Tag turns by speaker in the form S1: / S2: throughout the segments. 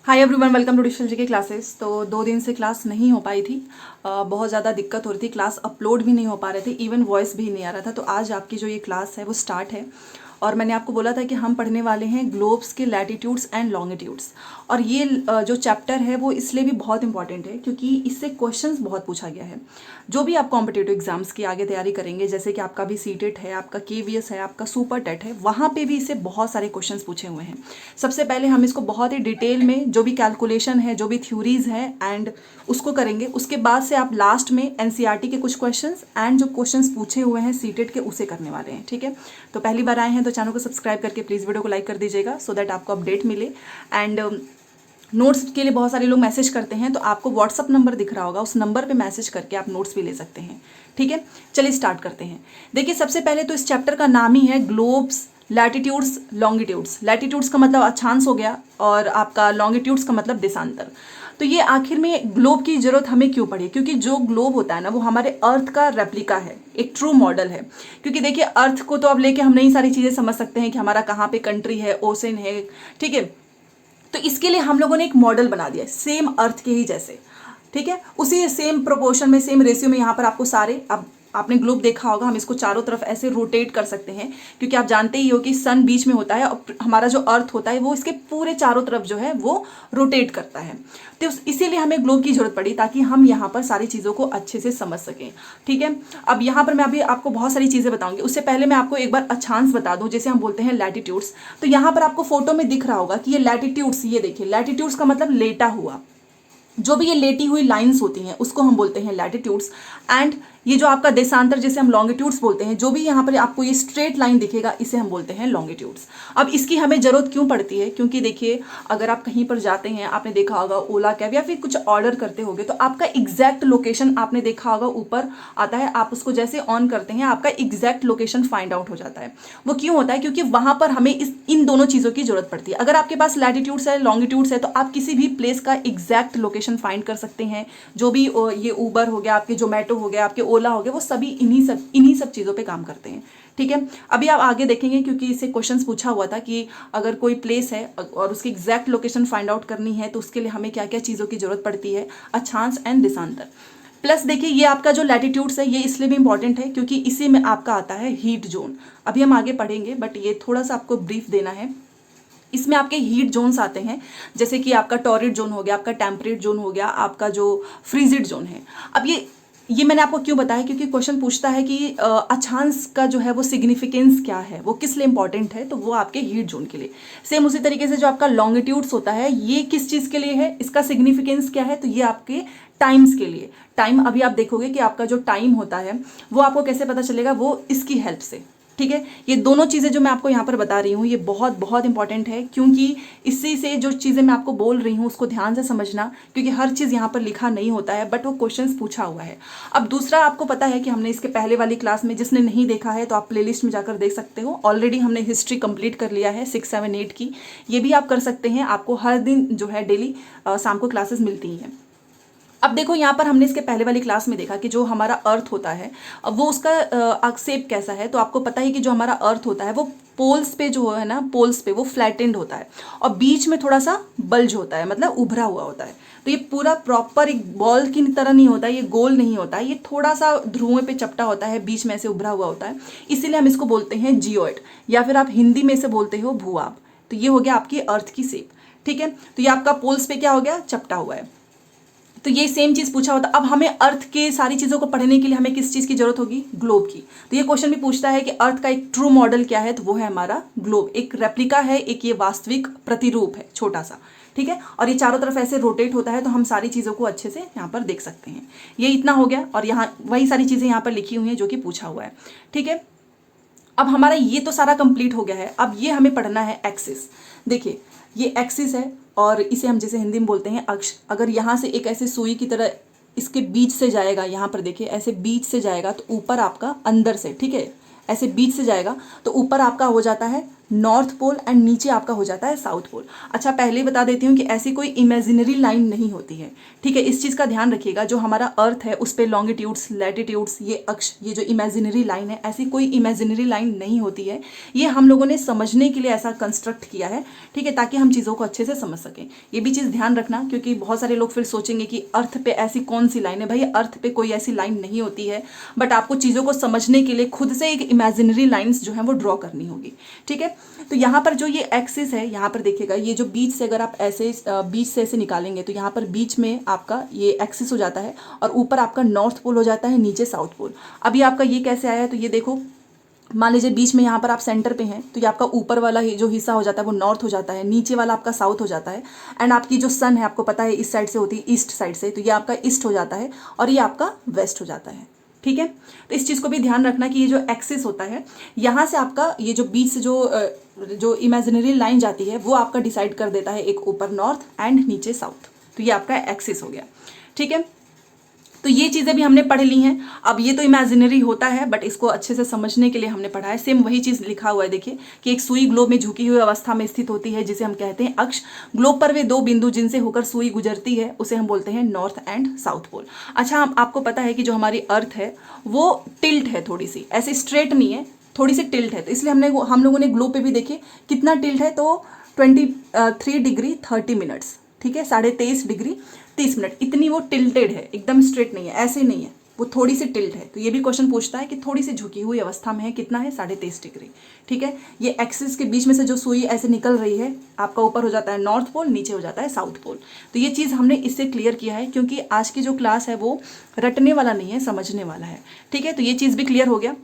S1: Hi everyone, welcome to digital G के classes. तो 2 दिन से क्लास नहीं हो पाई थी। बहुत ज़्यादा दिक्कत हो रही थी, क्लास अपलोड भी नहीं हो पा रहे थे, इवन वॉइस भी नहीं आ रहा था। तो आज आपकी जो ये क्लास है वो स्टार्ट है। और मैंने आपको बोला था कि हम पढ़ने वाले हैं ग्लोब्स के लैटिट्यूड्स एंड लॉन्गिट्यूड्स। और ये जो चैप्टर है वो इसलिए भी बहुत इंपॉर्टेंट है क्योंकि इससे क्वेश्चंस बहुत पूछा गया है। जो भी आप कॉम्पिटिटिव एग्जाम्स की आगे तैयारी करेंगे, जैसे कि आपका भी सीटेट है, आपका केवीएस है, आपका सुपर टेट है, वहाँ पे भी इससे बहुत सारे क्वेश्चंस पूछे हुए हैं। सबसे पहले हम इसको बहुत ही डिटेल में जो भी कैलकुलेशन है, जो भी थ्योरीज है एंड उसको करेंगे। उसके बाद से आप लास्ट में एनसीईआरटी के कुछ क्वेश्चंस एंड जो क्वेश्चंस पूछे हुए हैं सीटेट के उसे करने वाले हैं। ठीक है, तो पहली बार आए हैं तो चैनल को सब्सक्राइब करके प्लीज़ वीडियो को लाइक कर दीजिएगा सो दैट आपको अपडेट मिले। एंड नोट्स के लिए बहुत सारे लोग मैसेज करते हैं, तो आपको व्हाट्सअप नंबर दिख रहा होगा, उस नंबर पे मैसेज करके आप नोट्स भी ले सकते हैं। ठीक है, चलिए स्टार्ट करते हैं। देखिए, सबसे पहले तो इस चैप्टर का नाम ही है ग्लोब्स लैटिट्यूड्स लॉन्गिट्यूड्स। लैटिट्यूड्स का मतलब अक्षांश हो गया और आपका लॉन्गिट्यूड्स का मतलब देशांतर। तो ये आखिर में ग्लोब की जरूरत हमें क्यों पड़ी? क्योंकि जो ग्लोब होता है ना वो हमारे अर्थ का रेप्लिका है, एक ट्रू मॉडल है। क्योंकि देखिए, अर्थ को तो अब लेके हम नई सारी चीज़ें समझ सकते हैं कि हमारा कहाँ पे कंट्री है, ओशन है। ठीक है, तो इसके लिए हम लोगों ने एक मॉडल बना दिया है सेम अर्थ के ही जैसे। ठीक है, उसी सेम प्रोपोर्शन में, सेम रेशियो में यहाँ पर आपको सारे, अब आपने ग्लोब देखा होगा, हम इसको चारों तरफ ऐसे रोटेट कर सकते हैं क्योंकि आप जानते ही हो कि सन बीच में होता है और हमारा जो अर्थ होता है वो इसके पूरे चारों तरफ जो है वो रोटेट करता है। तो इसीलिए हमें ग्लोब की जरूरत पड़ी ताकि हम यहाँ पर सारी चीज़ों को अच्छे से समझ सकें। ठीक है, अब यहाँ पर मैं अभी आपको बहुत सारी चीज़ें बताऊंगी, उससे पहले मैं आपको एक बार अक्षांश बता दूं, जैसे हम बोलते हैं लैटिट्यूड्स। तो यहाँ पर आपको फोटो में दिख रहा होगा कि ये लैटिट्यूड्स, ये देखिए लैटिट्यूड्स का मतलब लेटा हुआ। जो भी ये लेटी हुई लाइंस होती हैं उसको हम बोलते हैं लैटिट्यूड्स। एंड ये जो आपका देशांतर, जिसे हम लॉन्गिट्यूड्स बोलते हैं, जो भी यहाँ पर आपको ये स्ट्रेट लाइन दिखेगा इसे हम बोलते हैं लॉन्गिट्यूड्स। अब इसकी हमें जरूरत क्यों पड़ती है? क्योंकि देखिए, अगर आप कहीं पर जाते हैं, आपने देखा होगा ओला कैब या फिर कुछ ऑर्डर करते होगे, तो आपका एग्जैक्ट लोकेशन आपने देखा होगा ऊपर आता है, आप उसको जैसे ऑन करते हैं आपका एग्जैक्ट लोकेशन फाइंड आउट हो जाता है। वो क्यों होता है? क्योंकि वहां पर हमें इन दोनों चीज़ों की जरूरत पड़ती है। अगर आपके पास लैटिट्यूड्स है, लॉन्गिट्यूड्स है, तो आप किसी भी प्लेस का एग्जैक्ट लोकेशन फाइंड कर सकते हैं। जो भी ये उबर हो गया, आपके जोमेटो हो गया, आपके ओला हो गया, वो सभी इन्हीं सब चीज़ों पे काम करते हैं। ठीक है, अभी आप आगे देखेंगे क्योंकि इससे क्वेश्चंस पूछा हुआ था कि अगर कोई प्लेस है और उसकी एग्जैक्ट लोकेशन फाइंड आउट करनी है तो उसके लिए हमें क्या क्या चीज़ों की जरूरत पड़ती है, अक्षांश एंड देशांतर। प्लस देखिए, ये आपका जो लैटिट्यूड्स है ये इसलिए भी इंपॉर्टेंट है क्योंकि इसी में आपका आता है हीट जोन। अभी हम आगे पढ़ेंगे बट ये थोड़ा सा आपको ब्रीफ देना है। इसमें आपके हीट जोन्स आते हैं, जैसे कि आपका टॉरिड जोन हो गया, आपका टेम्परेट जोन हो गया, आपका जो फ्रीजिड जोन है। अब ये मैंने आपको क्यों बताया? क्योंकि क्वेश्चन पूछता है कि अक्षांश का जो है वो सिग्निफिकेंस क्या है, वो किस लिए इंपॉर्टेंट है, तो वो आपके हीट जोन के लिए। सेम उसी तरीके से जो आपका लॉन्गिट्यूड्स होता है ये किस चीज़ के लिए है, इसका सिग्निफिकेंस क्या है, तो ये आपके टाइम्स के लिए। टाइम, अभी आप देखोगे कि आपका जो टाइम होता है वो आपको कैसे पता चलेगा, वो इसकी हेल्प से। ठीक है, ये दोनों चीज़ें जो मैं आपको यहाँ पर बता रही हूँ ये बहुत बहुत इंपॉर्टेंट है क्योंकि इसी से जो चीज़ें मैं आपको बोल रही हूँ उसको ध्यान से समझना, क्योंकि हर चीज़ यहाँ पर लिखा नहीं होता है बट वो क्वेश्चंस पूछा हुआ है। अब दूसरा, आपको पता है कि हमने इसके पहले वाली क्लास में, जिसने नहीं देखा है तो आप प्लेलिस्ट में जाकर देख सकते हो, ऑलरेडी हमने हिस्ट्री कंप्लीट कर लिया है 6, 7, 8 की। ये भी आप कर सकते हैं, आपको हर दिन जो है डेली शाम को क्लासेस मिलती हैं। अब देखो, यहाँ पर हमने इसके पहले वाली क्लास में देखा कि जो हमारा अर्थ होता है अब वो उसका शेप कैसा है। तो आपको पता है कि जो हमारा अर्थ होता है वो पोल्स पे जो है ना, पोल्स पे वो फ्लैटेंड होता है और बीच में थोड़ा सा बल्ज होता है, मतलब उभरा हुआ होता है। तो ये पूरा प्रॉपर एक बॉल की तरह नहीं होता है, ये गोल नहीं होता है, ये थोड़ा सा ध्रुवों पे चपटा होता है, बीच में से उभरा हुआ होता है। इसीलिए हम इसको बोलते हैं जियोइड, या फिर आप हिंदी में से बोलते हो भूआब। तो ये हो गया आपकी अर्थ की शेप। ठीक है, तो ये आपका पोल्स पे क्या हो गया, चपटा हुआ है। तो ये सेम चीज पूछा होता। अब हमें अर्थ के सारी चीजों को पढ़ने के लिए हमें किस चीज की जरूरत होगी, ग्लोब की। तो ये क्वेश्चन भी पूछता है कि अर्थ का एक ट्रू मॉडल क्या है, तो वो है हमारा ग्लोब। एक रेप्लिका है, एक ये वास्तविक प्रतिरूप है छोटा सा। ठीक है, और ये चारों तरफ ऐसे रोटेट होता है तो हम सारी चीजों को अच्छे से यहाँ पर देख सकते हैं। ये इतना हो गया और यहाँ वही सारी चीजें यहाँ पर लिखी हुई हैं जो कि पूछा हुआ है। ठीक है, अब हमारा ये तो सारा कंप्लीट हो गया है। अब ये हमें पढ़ना है एक्सिस। देखिए, ये एक्सिस है और इसे हम जैसे हिंदी में बोलते हैं अक्ष। अगर यहाँ से एक ऐसे सुई की तरह इसके बीच से जाएगा, यहाँ पर देखिए ऐसे बीच से जाएगा तो ऊपर आपका अंदर से, ठीक है, ऐसे बीच से जाएगा तो ऊपर आपका हो जाता है नॉर्थ पोल एंड नीचे आपका हो जाता है साउथ पोल। अच्छा, पहले ही बता देती हूँ कि ऐसी कोई इमेजिनरी लाइन नहीं होती है, ठीक है, इस चीज़ का ध्यान रखिएगा। जो हमारा अर्थ है उस पर लॉन्गिट्यूड्स, लैटिट्यूड्स, ये अक्ष, ये जो इमेजिनरी लाइन है, ऐसी कोई इमेजिनरी लाइन नहीं होती है। ये हम लोगों ने समझने के लिए ऐसा कंस्ट्रक्ट किया है, ठीक है, ताकि हम चीज़ों को अच्छे से समझ सकें। ये भी चीज़ ध्यान रखना, क्योंकि बहुत सारे लोग फिर सोचेंगे कि अर्थ पे ऐसी कौन सी लाइन है। भाई अर्थ पे कोई ऐसी लाइन नहीं होती है, बट आपको चीज़ों को समझने के लिए खुद से एक इमेजिनरी लाइन्स जो है वो ड्रॉ करनी होगी, ठीक है। तो यहाँ पर जो ये एक्सिस है, यहाँ पर देखिएगा, ये जो बीच से अगर आप ऐसे बीच से ऐसे निकालेंगे तो यहाँ पर बीच में आपका ये एक्सिस हो जाता है और ऊपर आपका नॉर्थ पोल हो जाता है, नीचे साउथ पोल। अभी आपका ये कैसे आया है, तो ये देखो, मान लीजिए बीच में यहाँ पर आप सेंटर पे हैं, तो ये आपका ऊपर वाला जो हिस्सा हो जाता है वो नॉर्थ हो जाता है, नीचे वाला आपका साउथ हो जाता है। एंड आपकी जो सन है, आपको पता है इस साइड से होती है, ईस्ट साइड से, तो ये आपका ईस्ट हो जाता है और ये आपका वेस्ट हो जाता है, ठीक है। तो इस चीज़ को भी ध्यान रखना कि ये जो एक्सिस होता है, यहाँ से आपका ये जो बीच से जो इमेजिनरी लाइन जाती है वो आपका डिसाइड कर देता है, एक ऊपर नॉर्थ एंड नीचे साउथ। तो ये आपका एक्सिस हो गया, ठीक है। तो ये चीज़ें भी हमने पढ़ ली हैं। अब ये तो इमेजिनरी होता है, बट इसको अच्छे से समझने के लिए हमने पढ़ा है। सेम वही चीज़ लिखा हुआ है, देखिए कि एक सुई ग्लोब में झुकी हुई अवस्था में स्थित होती है, जिसे हम कहते हैं अक्ष। ग्लोब पर वे दो बिंदु जिनसे होकर सुई गुजरती है उसे हम बोलते हैं नॉर्थ एंड साउथ पोल। अच्छा, आपको पता है कि जो हमारी अर्थ है वो टिल्ट है, थोड़ी सी ऐसे स्ट्रेट नहीं है, थोड़ी सी टिल्ट है। तो इसलिए हम लोगों ने ग्लोब पे भी देखिए कितना टिल्ट है, तो 23 डिग्री 30 मिनट्स, ठीक है, 23.5 डिग्री 30 मिनट, इतनी वो टिल्टेड है, एकदम स्ट्रेट नहीं है, ऐसे नहीं है, वो थोड़ी सी टिल्ट है। तो ये भी क्वेश्चन पूछता है कि थोड़ी सी झुकी हुई अवस्था में है, कितना है, 23.5 डिग्री, ठीक है। ये एक्सिस के बीच में से जो सुई ऐसे निकल रही है, आपका ऊपर हो जाता है नॉर्थ पोल, नीचे हो जाता है साउथ पोल। तो ये चीज़ हमने इससे क्लियर किया है, क्योंकि आज की जो क्लास है वो रटने वाला नहीं है, समझने वाला है, ठीक है। तो ये चीज़ भी क्लियर हो गया।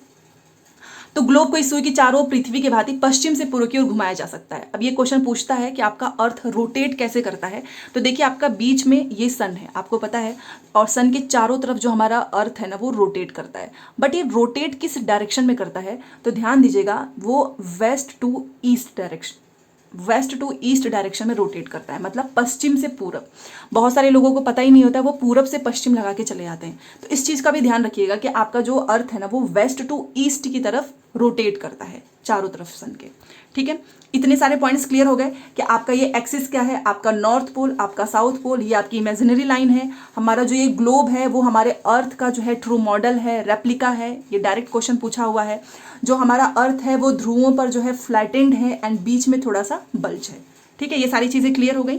S1: तो ग्लोब को इस सुई की चारों ओर पृथ्वी के भांति पश्चिम से पूर्व की ओर घुमाया जा सकता है। अब ये क्वेश्चन पूछता है कि आपका अर्थ रोटेट कैसे करता है। तो देखिए, आपका बीच में ये सन है, आपको पता है, और सन के चारों तरफ जो हमारा अर्थ है ना वो रोटेट करता है। बट ये रोटेट किस डायरेक्शन में करता है, तो ध्यान दीजिएगा, वो west to east direction, west to east direction में रोटेट करता है, मतलब पश्चिम से पूरब। बहुत सारे लोगों को पता ही नहीं होता है, वो पूरब से पश्चिम लगा के चले जाते हैं। तो इस चीज़ का भी ध्यान रखिएगा कि आपका जो अर्थ है ना वो वेस्ट टू ईस्ट की तरफ रोटेट करता है, चारों तरफ सन के, ठीक है। इतने सारे पॉइंट्स क्लियर हो गए कि आपका ये एक्सिस क्या है, आपका नॉर्थ पोल, आपका साउथ पोल, ये आपकी इमेजिनरी लाइन है। हमारा जो ये ग्लोब है वो हमारे अर्थ का जो है ट्रू मॉडल है, रेप्लिका है, ये डायरेक्ट क्वेश्चन पूछा हुआ है। जो हमारा अर्थ है वो ध्रुवों पर जो है फ्लैटेंड है एंड बीच में थोड़ा सा बल्ज है, ठीक है। ये सारी चीज़ें क्लियर हो गई।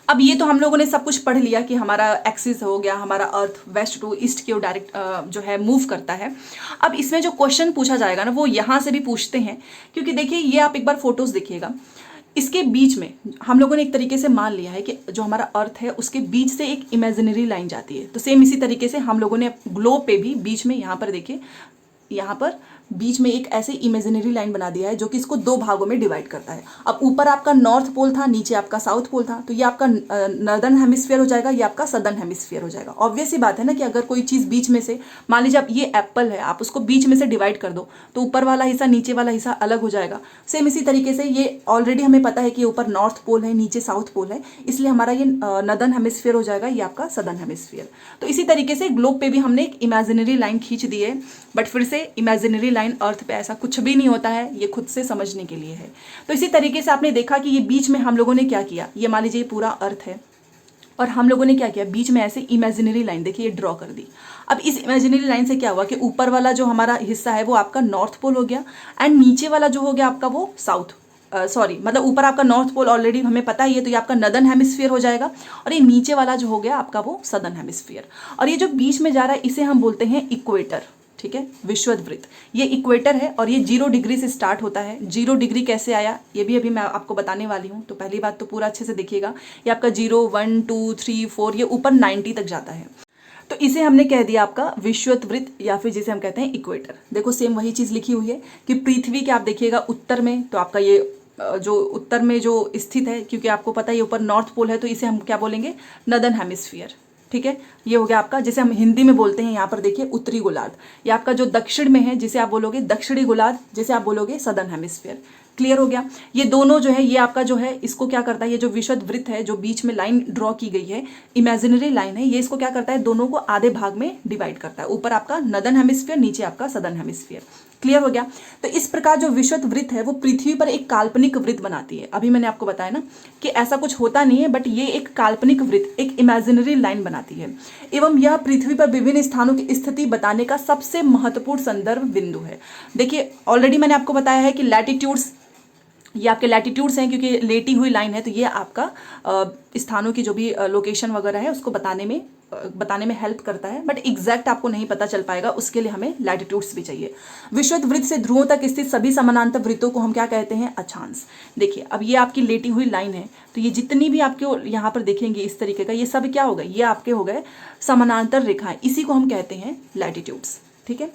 S1: अब ये तो हम लोगों ने सब कुछ पढ़ लिया कि हमारा एक्सिस हो गया, हमारा अर्थ वेस्ट टू ईस्ट की ओर डायरेक्ट जो है मूव करता है। अब इसमें जो क्वेश्चन पूछा जाएगा ना वो यहाँ से भी पूछते हैं, क्योंकि देखिए ये आप एक बार फोटोज देखिएगा, इसके बीच में हम लोगों ने एक तरीके से मान लिया है कि जो हमारा अर्थ है उसके बीच से एक इमेजिनरी लाइन जाती है। तो सेम इसी तरीके से हम लोगों ने ग्लोब पे भी बीच में, यहाँ पर देखिए, यहाँ पर बीच में एक ऐसे इमेजिनरी लाइन बना दिया है जो कि इसको दो भागों में डिवाइड करता है। अब ऊपर आपका नॉर्थ पोल था, नीचे आपका साउथ पोल था, तो ये आपका नॉर्दर्न हेमिस्फीयर हो जाएगा, ये आपका सदर्न हेमिस्फीयर हो जाएगा। ऑब्वियस सी बात है ना कि अगर कोई चीज़ बीच में से, मान लीजिए आप ये एप्पल है, आप उसको बीच में से डिवाइड कर दो तो ऊपर वाला हिस्सा नीचे वाला हिस्सा अलग हो जाएगा। सेम इसी तरीके से ये ऑलरेडी हमें पता है कि ऊपर नॉर्थ पोल है, नीचे साउथ पोल है, इसलिए हमारा ये नॉर्दर्न हेमिस्फीयर हो जाएगा, ये आपका सदर्न हेमिस्फीयर। तो इसी तरीके से ग्लोब पे भी हमने एक इमेजिनरी लाइन खींच दी है, बट फिर से इमेजिनरी लाइन अर्थ पे ऐसा कुछ भी नहीं होता है, ये खुद से समझने के लिए है। तो इसी तरीके से आपने देखा कि ये बीच में हम लोगों ने क्या किया, ये मान लीजिए पूरा अर्थ है और हम लोगों ने क्या किया, बीच में ऐसे इमेजिनरी लाइन देखिए ये ड्रॉ कर दी। अब इस इमेजिनरी लाइन से क्या हुआ कि ऊपर वाला जो हमारा हिस्सा है वो आपका नॉर्थ पोल हो गया एंड नीचे वाला जो हो गया आपका वो साउथ, मतलब ऊपर आपका नॉर्थ पोल ऑलरेडी हमें पता ही है, तो ये आपका नदर्न हेमिस्फीयर हो जाएगा और ये नीचे वाला जो हो गया आपका वो सदर्न हेमिस्फीयर। और ये जो बीच में जा रहा है इसे हम बोलते हैं इक्वेटर, ठीक है, विषुवत वृत्त। ये इक्वेटर है और ये 0 डिग्री से स्टार्ट होता है। 0 डिग्री कैसे आया ये भी अभी मैं आपको बताने वाली हूँ। तो पहली बात तो पूरा अच्छे से देखिएगा, ये आपका 0, 1, 2, 3, 4 ये ऊपर 90 तक जाता है, तो इसे हमने कह दिया आपका विषुवत वृत्त या फिर जिसे हम कहते हैं इक्वेटर। देखो सेम वही चीज़ लिखी हुई है कि पृथ्वी के आप देखिएगा उत्तर में, तो आपका ये जो उत्तर में जो स्थित है, क्योंकि आपको पता है ये ऊपर नॉर्थ पोल है, तो इसे हम क्या बोलेंगे, नदर्न हेमिस्फीयर, ठीक है। ये हो गया आपका, जिसे हम हिंदी में बोलते हैं यहाँ पर देखिए उत्तरी गोलार्ध। ये आपका जो दक्षिण में है जिसे आप बोलोगे दक्षिणी गोलार्ध, जिसे आप बोलोगे सदर्न हेमिस्फीयर। क्लियर हो गया। ये दोनों जो है, ये आपका जो है इसको क्या करता है, ये जो विषुवत वृत्त है जो बीच में लाइन ड्रॉ की गई है, इमेजिनरी लाइन है, ये इसको क्या करता है, दोनों को आधे भाग में डिवाइड करता है। ऊपर आपका नदर्न हेमिस्फीयर, नीचे आपका सदर्न हेमिस्फीयर। क्लियर हो गया। तो इस प्रकार जो विषुवत वृत्त है वो पृथ्वी पर एक काल्पनिक वृत्त बनाती है। अभी मैंने आपको बताया ना कि ऐसा कुछ होता नहीं है, बट ये एक काल्पनिक वृत्त, एक इमेजिनरी लाइन बनाती है, एवं यह पृथ्वी पर विभिन्न स्थानों की स्थिति बताने का सबसे महत्वपूर्ण संदर्भ बिंदु है। देखिए ऑलरेडी मैंने आपको बताया है कि लैटिट्यूड्स, ये आपके लैटिट्यूड्स हैं क्योंकि लेटी हुई लाइन है, तो ये आपका स्थानों की जो भी लोकेशन वगैरह है उसको बताने में हेल्प करता है, बट एग्जैक्ट आपको नहीं पता चल पाएगा, उसके लिए हमें लैटिट्यूड्स भी चाहिए। विषुवत वृत्त से ध्रुवों तक स्थित सभी समानांतर वृत्तों को हम क्या कहते हैं? अक्षांश। देखिए अब ये आपकी लेटी हुई लाइन है, तो ये जितनी भी आपके यहाँ पर देखेंगे इस तरीके का, ये सब क्या हो गए? ये आपके हो गए समानांतर रेखाएं, इसी को हम कहते हैं लैटिट्यूड्स। ठीक है,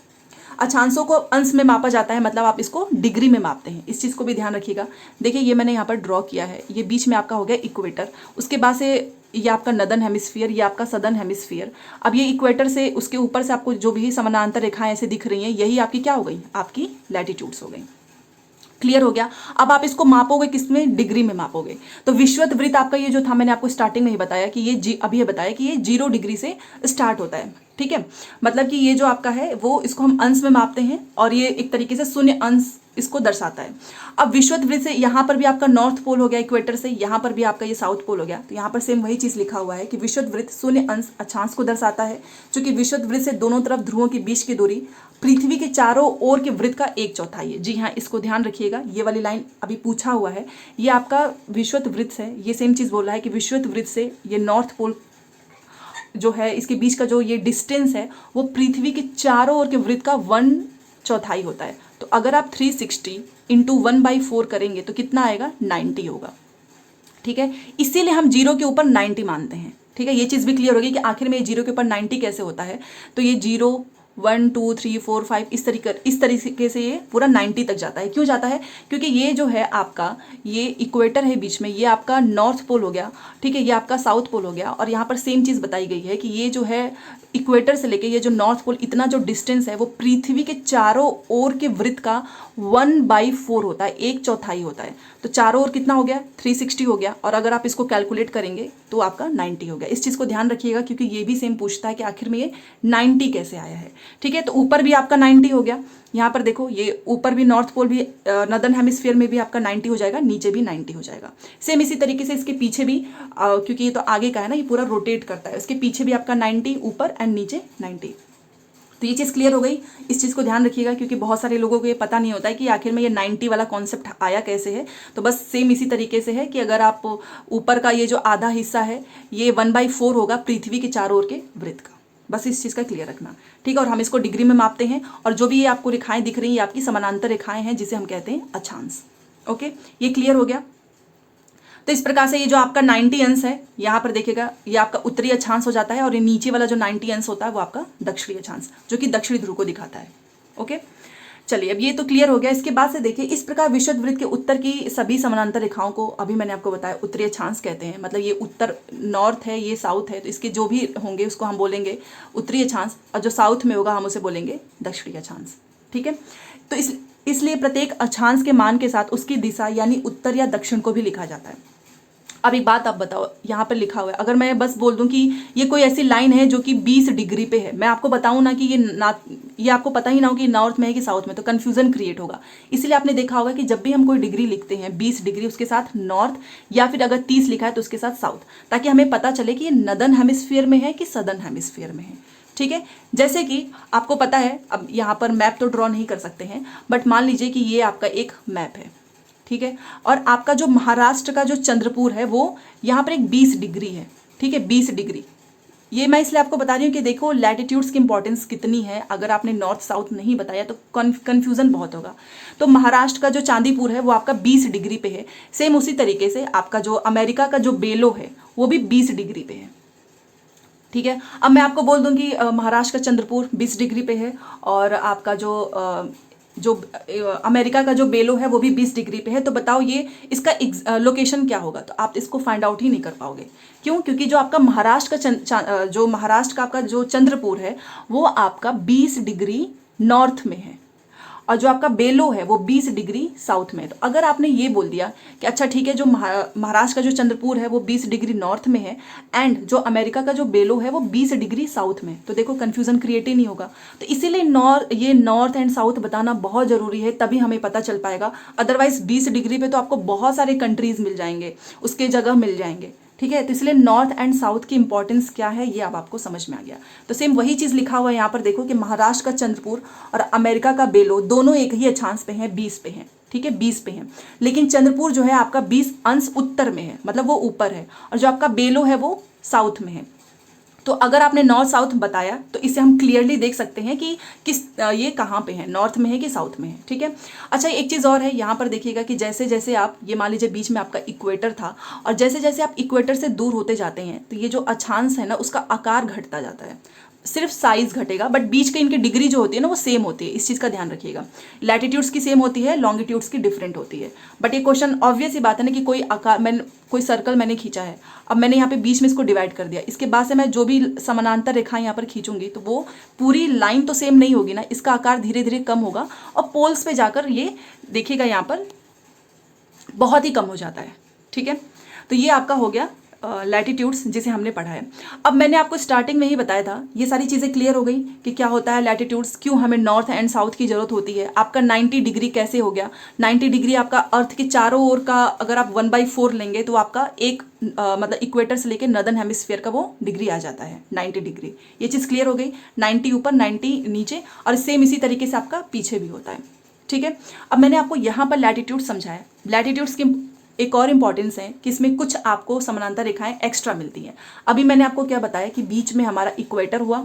S1: अक्षांशों को अंश में मापा जाता है, मतलब आप इसको डिग्री में मापते हैं, इस चीज़ को भी ध्यान रखिएगा। देखिए ये मैंने यहाँ पर ड्रॉ किया है, ये बीच में आपका हो गया इक्वेटर, उसके बाद से ये आपका नदर्न हेमिस्फीयर, ये आपका सदर्न हेमिस्फीयर। अब ये इक्वेटर से उसके ऊपर से आपको जो भी समानांतर रेखाएं ऐसे दिख रही हैं, यही आपकी क्या हो गई? आपकी लैटिट्यूड्स हो गई। क्लियर हो गया। अब आप इसको मापोगे किसमें? डिग्री में मापोगे। तो विषुवत वृत्त आपका ये जो था, मैंने आपको स्टार्टिंग में ही बताया कि ये अभी ये बताया कि ये 0 डिग्री से स्टार्ट होता है। ठीक है, मतलब कि ये जो आपका है वो इसको हम अंश में मापते हैं, और ये एक तरीके से शून्य अंश इसको दर्शाता है। अब विषुवत वृत्त से यहाँ पर भी आपका नॉर्थ पोल हो गया इक्वेटर से, यहाँ पर भी आपका ये साउथ पोल हो गया, तो यहाँ पर सेम वही चीज़ लिखा हुआ है कि विषुवत वृत्त शून्य अंश अक्षांश को दर्शाता है, क्योंकि विषुवत वृत्त से दोनों तरफ ध्रुवों के बीच की दूरी पृथ्वी के चारों ओर के वृत्त का 1/4 है। जी हाँ, इसको ध्यान रखिएगा, ये वाली लाइन अभी पूछा हुआ है, ये आपका विषुवत वृत्त है। ये सेम चीज़ बोल रहा है कि विषुवत वृत्त से ये नॉर्थ पोल जो है, इसके बीच का जो ये डिस्टेंस है वो पृथ्वी के चारों ओर के वृत्त का 1/4 होता है। तो अगर आप 360 इंटू 1/4 करेंगे तो कितना आएगा? 90 होगा। ठीक है, इसीलिए हम 0 के ऊपर 90 मानते हैं। ठीक है, ये चीज़ भी क्लियर होगी कि आखिर में ये 0 के ऊपर 90 कैसे होता है। तो ये 0 1 2 3 4 5 इस तरीके से ये पूरा 90 तक जाता है। क्यों जाता है? क्योंकि ये जो है आपका, ये इक्वेटर है बीच में, ये आपका नॉर्थ पोल हो गया। ठीक है, ये आपका साउथ पोल हो गया, और यहाँ पर सेम चीज़ बताई गई है कि ये जो है इक्वेटर से लेके ये जो नॉर्थ पोल, इतना जो डिस्टेंस है वो पृथ्वी के चारों ओर के वृत्त का 1/4 होता है, 1/4 होता है। तो चारों ओर कितना हो गया? 360 हो गया, और अगर आप इसको कैलकुलेट करेंगे तो आपका 90 हो गया। इस चीज़ को ध्यान रखिएगा, क्योंकि ये भी सेम पूछता है कि आखिर में ये 90 कैसे आया है। ठीक है, तो ऊपर भी आपका 90 हो गया, यहाँ पर देखो ये ऊपर भी नॉर्थ पोल भी, नदर्न हेमिस्फीयर में भी आपका 90 हो जाएगा, नीचे भी 90 हो जाएगा। सेम इसी तरीके से इसके पीछे भी, क्योंकि ये तो आगे का है ना, ये पूरा रोटेट करता है, इसके पीछे भी आपका 90 ऊपर एंड नीचे 90। तो ये चीज़ क्लियर हो गई। इस चीज़ को ध्यान रखिएगा, क्योंकि बहुत सारे लोगों को ये पता नहीं होता है कि आखिर में ये 90 वाला कॉन्सेप्ट आया कैसे है। तो बस सेम इसी तरीके से है कि अगर आप ऊपर का ये जो आधा हिस्सा है ये 1/4 होगा पृथ्वी के चारों ओर के वृत्त का। बस इस चीज़ का क्लियर रखना। ठीक है, और हम इसको डिग्री में मापते हैं, और जो भी ये आपको रेखाएं दिख रही हैं ये आपकी समानांतर रेखाएं हैं, जिसे हम कहते हैं अक्षांश। ओके, ये क्लियर हो गया। तो इस प्रकार से ये जो आपका 90 अंश है, यहाँ पर देखिएगा ये आपका उत्तरी अक्षांश हो जाता है, और ये नीचे वाला जो 90 अंश होता है वो आपका दक्षिणी अक्षांश, जो कि दक्षिणी ध्रुव को दिखाता है। ओके, चलिए अब ये तो क्लियर हो गया। इसके बाद से देखिए, इस प्रकार विषुवत वृत्त के उत्तर की सभी समानांतर रेखाओं को अभी मैंने आपको बताया उत्तरी अक्षांश कहते हैं। मतलब ये उत्तर नॉर्थ है, ये साउथ है, तो इसके जो भी होंगे उसको हम बोलेंगे उत्तरी अक्षांश, और जो साउथ में होगा हम उसे बोलेंगे दक्षिणी अक्षांश। ठीक है, तो इसलिए प्रत्येक अक्षांश के मान के साथ उसकी दिशा यानी उत्तर या दक्षिण को भी लिखा जाता है। अब एक बात आप बताओ, यहाँ पर लिखा हुआ है, अगर मैं बस बोल दूं कि ये कोई ऐसी लाइन है जो कि 20 डिग्री पे है, मैं आपको बताऊं ना कि ये आपको पता ही ना हो कि नॉर्थ में है कि साउथ में, तो कन्फ्यूजन क्रिएट होगा। इसलिए आपने देखा होगा कि जब भी हम कोई डिग्री लिखते हैं 20 डिग्री, उसके साथ नॉर्थ, या फिर अगर 30 लिखा है तो उसके साथ साउथ, ताकि हमें पता चले कि ये नदर्न हेमिस्फीयर में है कि सदर्न हेमिस्फीयर में है। ठीक है, जैसे कि आपको पता है, अब यहाँ पर मैप तो ड्रॉ नहीं कर सकते हैं, बट मान लीजिए कि ये आपका एक मैप है। ठीक है, और आपका जो महाराष्ट्र का जो चंद्रपुर है वो यहाँ पर एक 20 डिग्री है। ठीक है, 20 डिग्री। ये मैं इसलिए आपको बता रही हूँ कि देखो लैटिट्यूड्स की इंपॉर्टेंस कितनी है। अगर आपने नॉर्थ साउथ नहीं बताया तो कन्फ्यूजन बहुत होगा। तो महाराष्ट्र का जो चांदीपुर है वो आपका 20 डिग्री पे है। सेम उसी तरीके से आपका जो अमेरिका का जो बेलो है वो भी 20 डिग्री पे है। ठीक है, अब मैं आपको बोल दूं कि महाराष्ट्र का चंद्रपुर 20 डिग्री पे है, और आपका जो अमेरिका का जो बेलो है वो भी 20 डिग्री पे है। तो बताओ ये इसका लोकेशन क्या होगा? तो आप इसको फाइंड आउट ही नहीं कर पाओगे। क्यों? क्योंकि जो आपका महाराष्ट्र का आपका जो चंद्रपुर है वो आपका 20 डिग्री नॉर्थ में है, और जो आपका बेलो है वो 20 डिग्री साउथ में है। तो अगर आपने ये बोल दिया कि अच्छा ठीक है, जो महाराष्ट्र का जो चंद्रपुर है वो 20 डिग्री नॉर्थ में है एंड जो अमेरिका का जो बेलो है वो 20 डिग्री साउथ में, तो देखो कंफ्यूजन क्रिएट ही नहीं होगा। तो इसीलिए ये नॉर्थ एंड साउथ बताना बहुत जरूरी है, तभी हमें पता चल पाएगा। अदरवाइज 20 डिग्री पे तो आपको बहुत सारे कंट्रीज मिल जाएंगे, उसके जगह मिल जाएंगे, ठीक है। तो इसलिए नॉर्थ एंड साउथ की इंपॉर्टेंस क्या है ये अब आपको समझ में आ गया। तो सेम वही चीज लिखा हुआ है यहाँ पर, देखो कि महाराष्ट्र का चंद्रपुर और अमेरिका का बेलो दोनों एक ही अक्षांश पे हैं, 20 पे हैं, ठीक है, 20 पे हैं। लेकिन चंद्रपुर जो है आपका 20 अंश उत्तर में है, मतलब वो ऊपर है, और जो आपका बेलो है वो साउथ में है। तो अगर आपने नॉर्थ साउथ बताया तो इसे हम क्लियरली देख सकते हैं कि ये कहाँ पे है, नॉर्थ में है कि साउथ में है, ठीक है। अच्छा एक चीज़ और है, यहाँ पर देखिएगा कि जैसे जैसे आप, ये मान लीजिए बीच में आपका इक्वेटर था, और जैसे जैसे आप इक्वेटर से दूर होते जाते हैं तो ये जो अक्षांश है ना उसका आकार घटता जाता है, सिर्फ साइज घटेगा, बट बीच के इनकी डिग्री जो होती है ना वो सेम होती है, इस चीज़ का ध्यान रखिएगा। लैटिट्यूड्स की सेम होती है, लॉन्गिट्यूड्स की डिफरेंट होती है। बट ये क्वेश्चन ऑब्वियस ही बात है ना कि कोई सर्कल मैंने खींचा है, अब मैंने यहाँ पे बीच में इसको डिवाइड कर दिया, इसके बाद से मैं जो भी समानांतर रेखाएं यहाँ पर खींचूंगी तो वो पूरी लाइन तो सेम नहीं होगी ना, इसका आकार धीरे धीरे कम होगा और पोल्स पे जाकर ये देखिएगा यहाँ पर बहुत ही कम हो जाता है, ठीक है। तो ये आपका हो गया लैटिट्यूड्स जिसे हमने पढ़ा है। अब मैंने आपको स्टार्टिंग में ही बताया था, ये सारी चीज़ें क्लियर हो गई कि क्या होता है लैटिट्यूड्स, क्यों हमें नॉर्थ एंड साउथ की जरूरत होती है। आपका 90 डिग्री कैसे हो गया, 90 डिग्री आपका अर्थ के चारों ओर का, अगर आप 1/4 लेंगे तो आपका एक मतलब इक्वेटर से लेकर नदर्न हेमिस्फीयर का वो डिग्री आ जाता है 90 डिग्री। ये चीज़ क्लियर हो गई, 90 ऊपर 90 नीचे, और सेम इसी तरीके से आपका पीछे भी होता है, ठीक है। अब मैंने आपको यहाँ पर लैटिट्यूड समझाया। लैटिट्यूड्स की एक और इंपॉर्टेंस है कि इसमें कुछ आपको समानांतर रेखाएं एक्स्ट्रा मिलती हैं। अभी मैंने आपको क्या बताया कि बीच में हमारा इक्वेटर हुआ,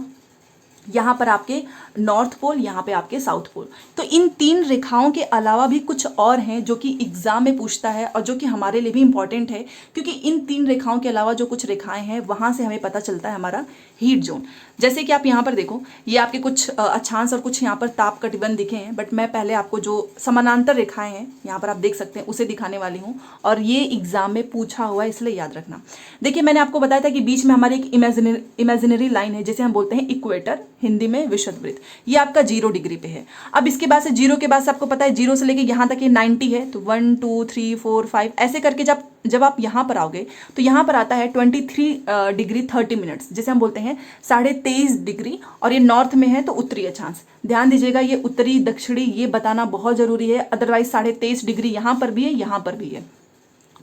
S1: यहाँ पर आपके नॉर्थ पोल, यहाँ पे आपके साउथ पोल। तो इन 3 रेखाओं के अलावा भी कुछ और हैं जो कि एग्जाम में पूछता है और जो कि हमारे लिए भी इंपॉर्टेंट है, क्योंकि इन 3 रेखाओं के अलावा जो कुछ रेखाएं हैं वहाँ से हमें पता चलता है हमारा हीट जोन। जैसे कि आप यहाँ पर देखो, ये आपके कुछ अक्षांश और कुछ यहाँ पर ताप कटिबंध दिखे हैं, बट मैं पहले आपको जो समानांतर रेखाएं हैं यहाँ पर आप देख सकते हैं उसे दिखाने वाली हूँ, और ये एग्जाम में पूछा हुआ है इसलिए याद रखना। देखिए मैंने आपको बताया था कि बीच में हमारी एक इमेजिनरी लाइन है जिसे हम बोलते हैं इक्वेटर, हिंदी में विषुववृत्त। ये आपका 0 डिग्री पे है। अब इसके बाद से 0 के बाद से आपको पता है 0 से लेके यहाँ तक ये 90 है, तो 1 2 3 4 5 ऐसे करके जब आप यहाँ पर आओगे तो यहाँ पर आता है 23 डिग्री 30 मिनट्स, जिसे हम बोलते हैं 23.5 डिग्री, और ये नॉर्थ में है तो उत्तरी अक्षांश। ध्यान दीजिएगा ये उत्तरी दक्षिणी ये बताना बहुत जरूरी है, अदरवाइज 23.5 डिग्री यहाँ पर भी है, यहाँ पर भी है,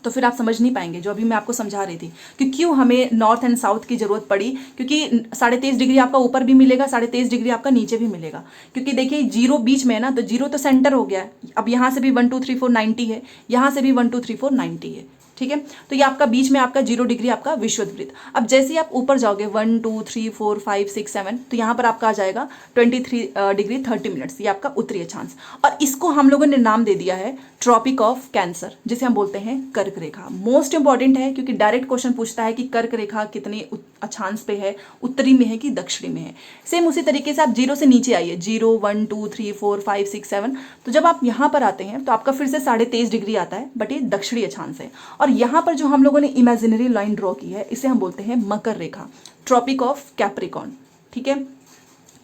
S1: तो फिर आप समझ नहीं पाएंगे जो अभी मैं आपको समझा रही थी कि क्यों हमें नॉर्थ एंड साउथ की जरूरत पड़ी। क्योंकि 23.5 डिग्री आपका ऊपर भी मिलेगा, 23.5 डिग्री आपका नीचे भी मिलेगा, क्योंकि देखिए 0 बीच में है ना, तो 0 तो सेंटर हो गया है। अब यहाँ से भी 1 2 3 4 90 है, यहाँ से भी 1 2 3 4 90 है, ठीक है। तो ये आपका बीच में आपका 0 डिग्री आपका विषुववृत्त। अब जैसे ही आप ऊपर जाओगे 1 2 3 4 5 6 7, तो यहाँ पर आपका आ जाएगा 23 डिग्री 30 मिनट्स, ये आपका उत्तरी अक्षांश। और इसको हम लोगों ने नाम दे दिया है ट्रॉपिक ऑफ कैंसर, जिसे हम बोलते हैं कर्क रेखा। मोस्ट इंपॉर्टेंट है क्योंकि डायरेक्ट क्वेश्चन पूछता है कि कर्क रेखा कितने अक्षांश पे है, उत्तरी में है कि दक्षिणी में है। सेम उसी तरीके से आप 0 से नीचे आइए, 0 1 2 3 4 5 6 7, तो जब आप यहाँ पर आते हैं तो आपका फिर से 23.5 डिग्री आता है, बट ये दक्षिणी अक्षांश है। और यहाँ पर जो हम लोगों ने इमेजिनरी लाइन ड्रॉ की है इसे हम बोलते हैं मकर रेखा, ट्रॉपिक ऑफ कैप्रिकॉर्न, ठीक है।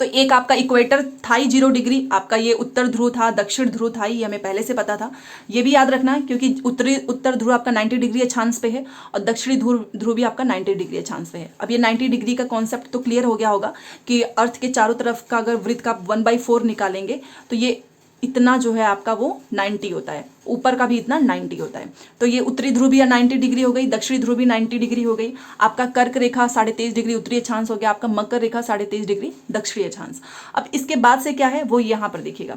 S1: तो एक आपका इक्वेटर था ही 0 डिग्री, आपका ये उत्तर ध्रुव था, दक्षिण ध्रुव था, ये हमें पहले से पता था, ये भी याद रखना है क्योंकि उत्तर ध्रुव आपका 90 डिग्री अक्षांश पे है और दक्षिणी ध्रुव भी आपका 90 डिग्री अक्षांश पे है। अब ये 90 डिग्री का कॉन्सेप्ट तो क्लियर हो गया होगा कि अर्थ के चारों तरफ का अगर वृत्त का 1/4 निकालेंगे तो ये इतना जो है आपका वो 90 होता है, ऊपर का भी इतना 90 होता है। तो ये उत्तरी ध्रुव भी 90 डिग्री हो गई, दक्षिणी ध्रुव भी 90 डिग्री हो गई, आपका कर्क रेखा 23.5 डिग्री उत्तरी अक्षांश हो गया, आपका मकर रेखा 23.5 डिग्री दक्षिणी अक्षांश। अब इसके बाद से क्या है वो यहाँ पर देखिएगा,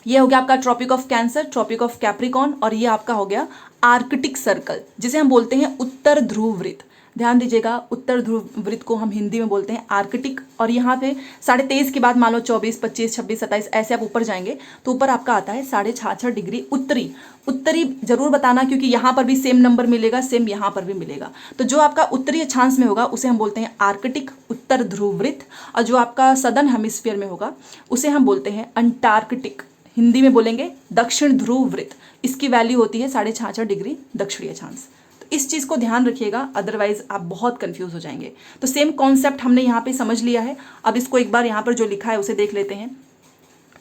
S1: ये हो गया आपका Tropic of Cancer, Tropic of Capricorn, और ये आपका हो गया आर्कटिक सर्कल, जिसे हम बोलते हैं उत्तर ध्रुव वृत्त। ध्यान दीजिएगा, उत्तर ध्रुव वृत्त को हम हिंदी में बोलते हैं आर्कटिक। और यहाँ पे 23.5 के बाद मान लो 24 25 26 27 ऐसे आप ऊपर जाएंगे तो ऊपर आपका आता है 66.5 डिग्री उत्तरी। उत्तरी जरूर बताना क्योंकि यहाँ पर भी सेम नंबर मिलेगा, सेम यहाँ पर भी मिलेगा। तो जो आपका उत्तरी अक्षांश में होगा उसे हम बोलते हैं आर्कटिक उत्तर ध्रुव वृत्त, और जो आपका सदर्न हेमिस्फीयर में होगा उसे हम बोलते हैं अंटार्कटिक, हिंदी में बोलेंगे दक्षिण ध्रुव वृत्त। इसकी वैल्यू होती है 66.5 डिग्री दक्षिणी अक्षांश। इस चीज़ को ध्यान रखिएगा, अदरवाइज आप बहुत कंफ्यूज हो जाएंगे। तो सेम कॉन्सेप्ट हमने यहाँ पे समझ लिया है। अब इसको एक बार यहाँ पर जो लिखा है उसे देख लेते हैं।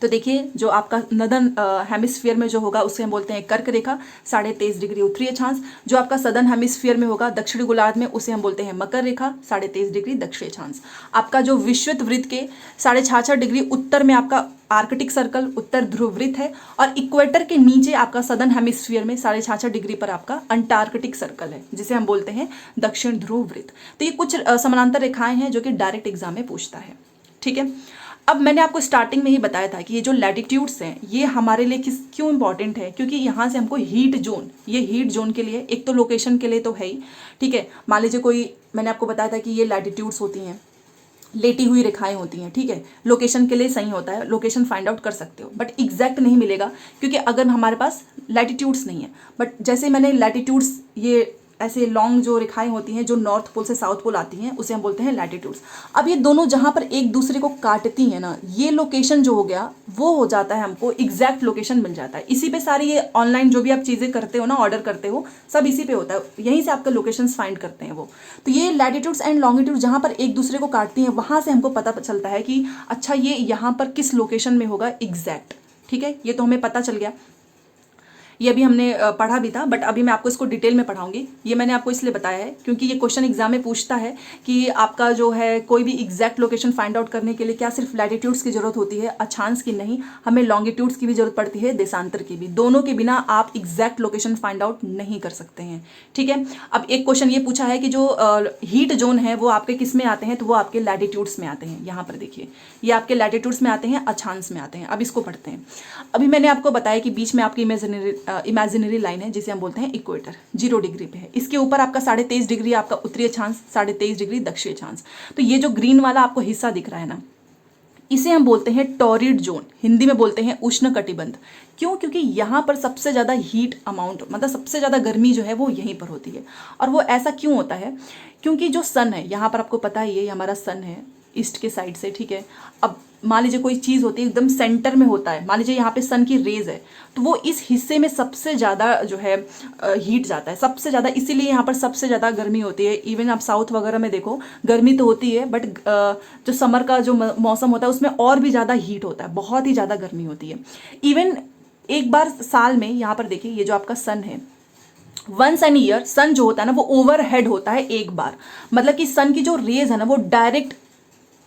S1: तो देखिए जो आपका नदर्न हेमिस्फीयर में जो होगा उसे हम बोलते हैं कर्क रेखा, 23.5 डिग्री उत्तरी अक्षांश। जो आपका सदर्न हेमिस्फीयर में होगा दक्षिणी गोलार्ध में, उसे हम बोलते हैं मकर रेखा, 23.5 डिग्री दक्षिणी अक्षांश। आपका जो विषुवत वृत्त के 66.5 डिग्री उत्तर में आपका आर्कटिक सर्कल उत्तर ध्रुव वृत्त है, और इक्वेटर के नीचे आपका सदर्न हेमिस्फीयर में 66.5 डिग्री पर आपका अंटार्कटिक सर्कल है, जिसे हम बोलते हैं दक्षिण ध्रुव वृत्त। तो ये कुछ समानांतर रेखाएं हैं जो कि डायरेक्ट एग्जाम में पूछता है। ठीक है, अब मैंने आपको स्टार्टिंग में ही बताया था कि ये जो लैटिट्यूड्स हैं ये हमारे लिए क्यों इंपॉर्टेंट है, क्योंकि यहाँ से हमको हीट जोन, ये हीट जोन के लिए एक तो लोकेशन के लिए तो है ही। ठीक है, मान लीजिए कोई, मैंने आपको बताया था कि ये लैटिट्यूड्स होती हैं, लेटी हुई रेखाएं होती हैं। ठीक है, लोकेशन के लिए सही होता है, लोकेशन फाइंड आउट कर सकते हो, बट एग्जैक्ट नहीं मिलेगा क्योंकि अगर हमारे पास लैटिट्यूड्स नहीं है। बट जैसे मैंने लैटिट्यूड्स, ये ऐसे लॉन्ग जो रेखाएं होती हैं जो नॉर्थ पोल से साउथ पोल आती हैं, उसे हम बोलते हैं लैटिट्यूड्स। अब ये दोनों जहां पर एक दूसरे को काटती हैं ना, ये लोकेशन जो हो गया वो हो जाता है, हमको एग्जैक्ट लोकेशन मिल जाता है। इसी पे सारी ये ऑनलाइन जो भी आप चीज़ें करते हो ना, ऑर्डर करते हो, सब इसी पे होता है, यहीं से आपका लोकेशन फाइंड करते हैं वो। तो ये लैटिट्यूड्स एंड लॉन्गिट्यूड जहां पर एक दूसरे को काटती हैं, वहां से हमको पता चलता है कि अच्छा ये यहाँ पर किस लोकेशन में होगा एग्जैक्ट। ठीक है, ये तो हमें पता चल गया, ये अभी हमने पढ़ा भी था, बट अभी मैं आपको इसको डिटेल में पढ़ाऊंगी। ये मैंने आपको इसलिए बताया है क्योंकि ये क्वेश्चन एग्जाम में पूछता है कि आपका जो है कोई भी एग्जैक्ट लोकेशन फाइंड आउट करने के लिए क्या सिर्फ लैटिट्यूड्स की जरूरत होती है, अक्षांश की नहीं, हमें लॉन्गिट्यूड्स की भी जरूरत पड़ती है, देशांतर की भी। दोनों के बिना आप एग्जैक्ट लोकेशन फाइंड आउट नहीं कर सकते हैं। ठीक है, अब एक क्वेश्चन ये पूछा है कि जो हीट जोन है वो आपके किस में आते हैं, तो वो आपके लैटिट्यूड्स में आते हैं। यहाँ पर देखिए ये आपके लैटिट्यूड्स में आते हैं, अक्षांश में आते हैं। अब इसको पढ़ते हैं। अभी मैंने आपको बताया कि बीच में आपकी इमेजिनरी लाइन है जिसे हम बोलते हैं इक्वेटर, 0 डिग्री पे है। इसके ऊपर आपका 23.5 डिग्री आपका उत्तरी अक्षांश, 23.5 डिग्री दक्षिणी अक्षांश। तो ये जो ग्रीन वाला आपको हिस्सा दिख रहा है ना, इसे हम बोलते हैं टॉरिड जोन, हिंदी में बोलते हैं उष्ण कटिबंध। क्यों? क्योंकि यहाँ पर सबसे ज़्यादा हीट अमाउंट, मतलब सबसे ज़्यादा गर्मी जो है वो यहीं पर होती है। और वो ऐसा क्यों होता है? क्योंकि जो सन है यहाँ पर, आपको पता ही है, ये हमारा सन है ईस्ट के साइड से। ठीक है, अब मान लीजिए कोई चीज़ होती है एकदम सेंटर में होता है, मान लीजिए यहाँ पे सन की रेज है, तो वो इस हिस्से में सबसे ज़्यादा जो है हीट जाता है, सबसे ज़्यादा, इसीलिए यहाँ पर सबसे ज़्यादा गर्मी होती है। इवन आप साउथ वगैरह में देखो, गर्मी तो होती है, बट जो समर का जो मौसम होता है उसमें और भी ज़्यादा हीट होता है, बहुत ही ज़्यादा गर्मी होती है। इवन एक बार साल में, यहाँ पर देखिए ये जो आपका सन है, वंस एन ईयर सन जो होता है ना वो ओवरहेड होता है एक बार। मतलब कि सन की जो रेज है ना वो डायरेक्ट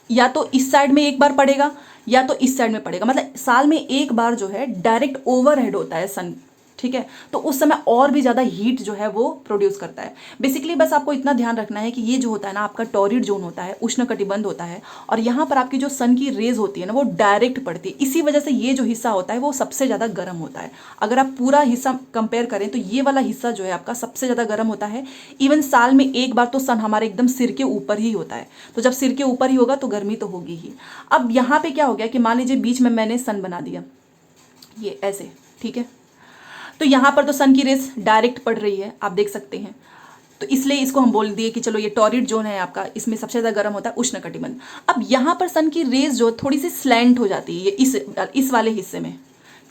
S1: या तो इस साइड में एक बार पड़ेगा या तो इस साइड में पड़ेगा, मतलब साल में एक बार जो है डायरेक्ट ओवरहेड होता है सन। ठीक है, तो उस समय और भी ज़्यादा हीट जो है वो प्रोड्यूस करता है। बेसिकली बस आपको इतना ध्यान रखना है कि ये जो होता है ना आपका टॉरिड जोन होता है, उष्ण कटिबंध होता है, और यहाँ पर आपकी जो सन की रेज होती है ना वो डायरेक्ट पड़ती है। इसी वजह से ये जो हिस्सा होता है वो सबसे ज़्यादा गर्म होता है। अगर आप पूरा हिस्सा कंपेयर करें तो ये वाला हिस्सा जो है आपका सबसे ज़्यादा गर्म होता है। इवन साल में एक बार तो सन हमारे एकदम सिर के ऊपर ही होता है, तो जब सिर के ऊपर ही होगा तो गर्मी तो होगी ही। अब यहाँ पे क्या हो गया कि मान लीजिए बीच में मैंने सन बना दिया, ये ऐसे। ठीक है, तो यहाँ पर तो सन की रेस डायरेक्ट पड़ रही है, आप देख सकते हैं, तो इसलिए इसको हम बोल दिए कि चलो ये टॉरिड जोन है आपका, इसमें सबसे ज़्यादा गर्म होता है उष्ण कटिबंध। अब यहाँ पर सन की रेस जो थोड़ी सी स्लैंट हो जाती है इस वाले हिस्से में,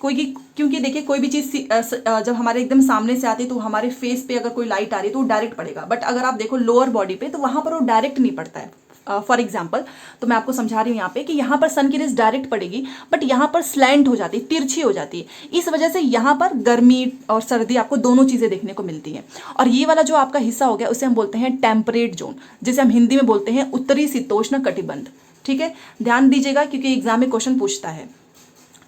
S1: क्योंकि देखिए कोई भी चीज़ जब हमारे एकदम सामने से आती है तो हमारे फेस पे अगर कोई लाइट आ रही है तो वो डायरेक्ट पड़ेगा, बट अगर आप देखो लोअर बॉडी पे तो वहाँ पर वो डायरेक्ट नहीं पड़ता है। फॉर एग्जाम्पल, तो मैं आपको समझा रही हूँ यहाँ पे कि यहाँ पर सन की रेस डायरेक्ट पड़ेगी, बट यहाँ पर स्लैंट हो जाती है, तिरछी हो जाती है। इस वजह से यहाँ पर गर्मी और सर्दी आपको दोनों चीज़ें देखने को मिलती हैं। और ये वाला जो आपका हिस्सा हो गया उसे हम बोलते हैं टेम्परेट जोन, जिसे हम हिंदी में बोलते हैं उत्तरी शीतोष्ण कटिबंध। ठीक है, ध्यान दीजिएगा क्योंकि एग्जाम में क्वेश्चन पूछता है।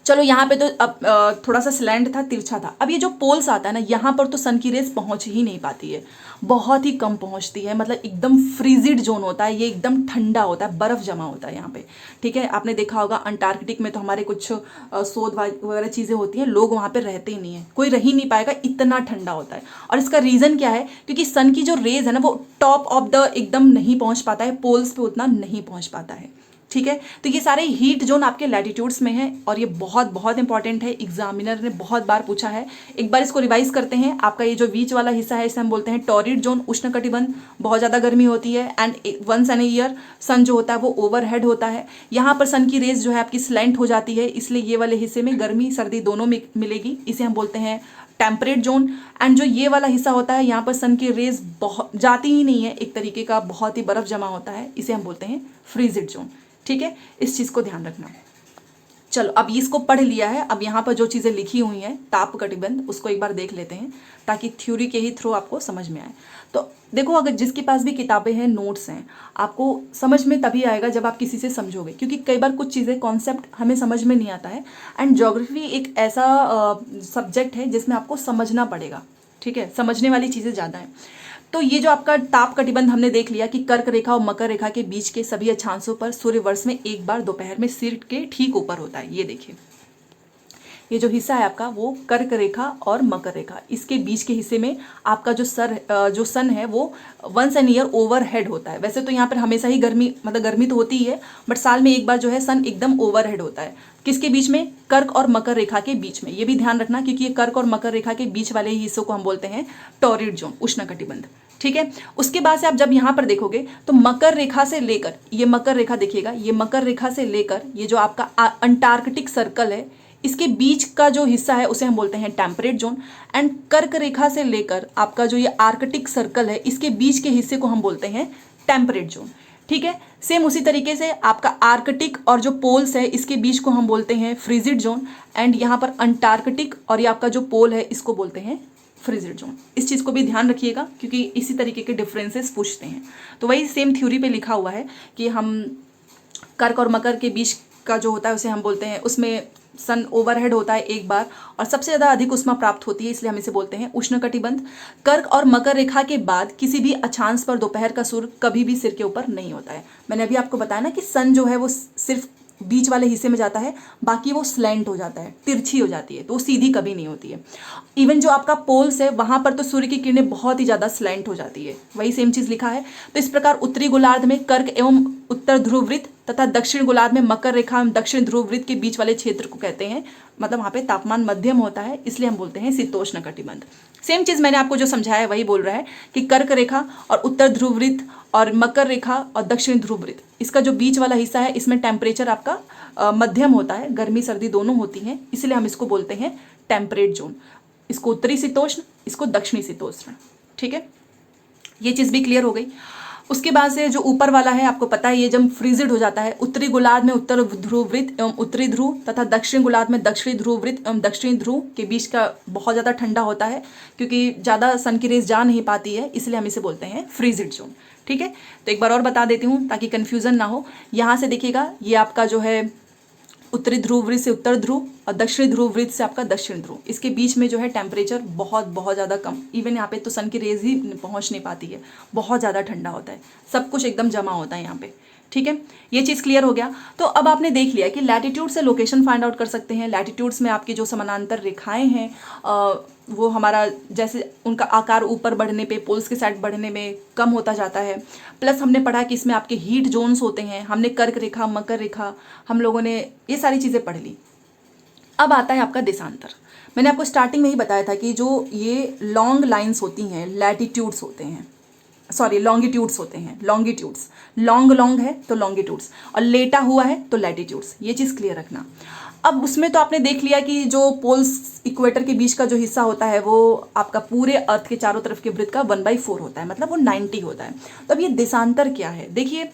S1: चलो यहाँ पे तो अब थोड़ा सा स्लैंट था, तिरछा था। अब ये जो पोल्स आता है ना, यहाँ पर तो सन की रेस पहुँच ही नहीं पाती है, बहुत ही कम पहुँचती है। मतलब एकदम फ्रीजिड जोन होता है, ये एकदम ठंडा होता है, बर्फ़ जमा होता है यहाँ पे। ठीक है, आपने देखा होगा अंटार्कटिक में तो हमारे कुछ शोध वगैरह चीज़ें होती हैं, लोग वहाँ पर रहते ही नहीं है, कोई रह ही नहीं पाएगा, इतना ठंडा होता है। और इसका रीज़न क्या है? क्योंकि सन की जो रेज है ना वो टॉप ऑफ द एकदम नहीं पहुँच पाता है, पोल्स पे उतना नहीं पहुँच पाता है। ठीक है, तो ये सारे हीट जोन आपके लैटिट्यूड्स में है, और ये बहुत बहुत इंपॉर्टेंट है, एग्जामिनर ने बहुत बार पूछा है। एक बार इसको रिवाइज करते हैं। आपका ये जो बीच वाला हिस्सा है इसे हम बोलते हैं टॉरिड जोन, उष्ण कटिबंध, बहुत ज़्यादा गर्मी होती है, एंड वंस एन ईयर सन जो होता है वो ओवरहेड होता है। यहाँ पर सन की रेज जो है आपकी स्लैंट हो जाती है, इसलिए ये वाले हिस्से में गर्मी सर्दी दोनों में मिलेगी, इसे हम बोलते हैं टेम्परेट जोन। एंड जो ये वाला हिस्सा होता है यहाँ पर सन की रेज बहुत जाती ही नहीं है, एक तरीके का बहुत ही बर्फ जमा होता है, इसे हम बोलते हैं फ्रीजिड जोन। ठीक है, इस चीज़ को ध्यान रखना। चलो अब इसको पढ़ लिया है, अब यहाँ पर जो चीज़ें लिखी हुई हैं ताप कटिबंध उसको एक बार देख लेते हैं ताकि थ्योरी के ही थ्रू आपको समझ में आए। तो देखो, अगर जिसके पास भी किताबें हैं, नोट्स हैं, आपको समझ में तभी आएगा जब आप किसी से समझोगे, क्योंकि कई बार कुछ चीज़ें कॉन्सेप्ट हमें समझ में नहीं आता है। एंड ज्योग्राफी एक ऐसा सब्जेक्ट है जिसमें आपको समझना पड़ेगा, ठीक है, समझने वाली चीज़ें ज़्यादा हैं। तो ये जो आपका ताप कटिबंध हमने देख लिया कि कर्क रेखा और मकर रेखा के बीच के सभी अक्षांशों पर सूर्य वर्ष में एक बार दोपहर में सिर के ठीक ऊपर होता है। ये देखिए, ये जो हिस्सा है आपका वो कर्क रेखा और मकर रेखा, इसके बीच के हिस्से में आपका जो सन है वो once an year overhead होता है। वैसे तो यहाँ पर हमेशा ही गर्मी, मतलब गर्मी तो होती ही है, बट साल में एक बार जो है सन एकदम ओवर हेड होता है। किसके बीच में? कर्क और मकर रेखा के बीच में। ये भी ध्यान रखना, क्योंकि ये कर्क और मकर रेखा के बीच वाले हिस्सों को हम बोलते हैं टॉरिड जोन, उष्णकटिबंध, ठीक है। उसके बाद से आप जब यहाँ पर देखोगे तो मकर रेखा से लेकर, ये मकर रेखा देखिएगा, ये मकर रेखा से लेकर ये जो आपका अंटार्कटिक सर्कल है, इसके बीच का जो हिस्सा है उसे हम बोलते हैं टेम्परेट जोन। एंड कर्क रेखा से लेकर आपका जो ये आर्कटिक सर्कल है, इसके बीच के हिस्से को हम बोलते हैं टेम्परेट जोन, ठीक है। सेम उसी तरीके से आपका आर्कटिक और जो पोल्स है इसके बीच को हम बोलते हैं फ्रीजिड जोन। एंड यहाँ पर अंटार्कटिक और ये आपका जो पोल है इसको बोलते हैं फ्रीजिड जोन। इस चीज़ को भी ध्यान रखिएगा, क्योंकि इसी तरीके के डिफरेंसेस पूछते हैं। तो वही सेम थ्योरी पे लिखा हुआ है कि हम कर्क और मकर के बीच का जो होता है उसे हम बोलते हैं, उसमें सन ओवरहेड होता है एक बार और सबसे ज़्यादा अधिक उष्मा प्राप्त होती है, इसलिए हम इसे बोलते हैं उष्णकटिबंध। कर्क और मकर रेखा के बाद किसी भी अक्षांश पर दोपहर का सूर्य कभी भी सिर के ऊपर नहीं होता है। मैंने अभी आपको बताया ना कि सन जो है वो सिर्फ बीच वाले हिस्से में जाता है, बाकी वो स्लैंट हो जाता है, तिरछी हो जाती है, तो वो सीधी कभी नहीं होती है। इवन जो आपका पोल्स है वहाँ पर तो सूर्य की किरणें बहुत ही ज़्यादा स्लैंट हो जाती है, वही सेम चीज़ लिखा है। तो इस प्रकार उत्तरी गोलार्ध में कर्क एवं उत्तर ध्रुव वृत्त तथा दक्षिण गोलार्ध में मकर रेखा एवं दक्षिण ध्रुव वृत्त के बीच वाले क्षेत्र को कहते हैं, मतलब वहाँ पे तापमान मध्यम होता है, इसलिए हम बोलते हैं शीतोष्ण कटिबंध। सेम चीज़ मैंने आपको जो समझाया है वही बोल रहा है कि कर्क रेखा और उत्तर ध्रुव वृत्त और मकर रेखा और दक्षिण ध्रुव वृत्त, इसका जो बीच वाला हिस्सा है इसमें टेम्परेचर आपका मध्यम होता है, गर्मी सर्दी दोनों होती हैं, इसलिए हम इसको बोलते हैं टेम्परेट जोन। इसको उत्तरी शीतोष्ण, इसको दक्षिणी शीतोष्ण, ठीक है। ये चीज़ भी क्लियर हो गई। उसके बाद से जो ऊपर वाला है आपको पता है, ये जब फ्रीजिड हो जाता है, उत्तरी गोलार्ध में उत्तर ध्रुव वृत्त एवं उत्तरी ध्रुव तथा दक्षिण गोलार्ध में दक्षिणी ध्रुव वृत्त एवं दक्षिणी ध्रुव के बीच का बहुत ज़्यादा ठंडा होता है, क्योंकि ज़्यादा सन की रेस जा नहीं पाती है, इसलिए हम इसे बोलते हैं फ्रीजिड जोन, ठीक है। तो एक बार और बता देती हूँ ताकि कन्फ्यूज़न ना हो। यहाँ से देखिएगा, ये आपका जो है उत्तरी ध्रुव वृत्त से उत्तर ध्रुव और दक्षिणी ध्रुव वृत्त से आपका दक्षिण ध्रुव, इसके बीच में जो है टेम्परेचर बहुत बहुत ज़्यादा कम, इवन यहाँ पे तो सन की रेज ही पहुँच नहीं पाती है, बहुत ज़्यादा ठंडा होता है, सब कुछ एकदम जमा होता है यहाँ पे, ठीक है। ये चीज़ क्लियर हो गया। तो अब आपने देख लिया कि लैटिट्यूड से लोकेशन फाइंड आउट कर सकते हैं। लैटिट्यूड्स में आपकी जो समानांतर रेखाएं हैं वो हमारा जैसे उनका आकार ऊपर बढ़ने पे, पोल्स के साइड बढ़ने में कम होता जाता है। प्लस हमने पढ़ा कि इसमें आपके हीट जोन्स होते हैं, हमने कर्क रेखा, मकर रेखा, हम लोगों ने ये सारी चीज़ें पढ़ ली। अब आता है आपका देशांतर। मैंने आपको स्टार्टिंग में ही बताया था कि जो ये लॉन्ग लाइन्स होती हैं लैटिट्यूड्स होते हैं, सॉरी लॉन्गिट्यूड्स होते हैं, लॉन्गिट्यूड्स, लॉन्ग है तो लॉन्गिट्यूड्स और लेटा हुआ है तो लैटिट्यूड्स, ये चीज़ क्लियर रखना। अब उसमें तो आपने देख लिया कि जो पोल्स इक्वेटर के बीच का जो हिस्सा होता है वो आपका पूरे अर्थ के चारों तरफ के वृत्त का 1/4 होता है, मतलब वो 90 होता है। तो अब ये देशांतर क्या है? देखिए,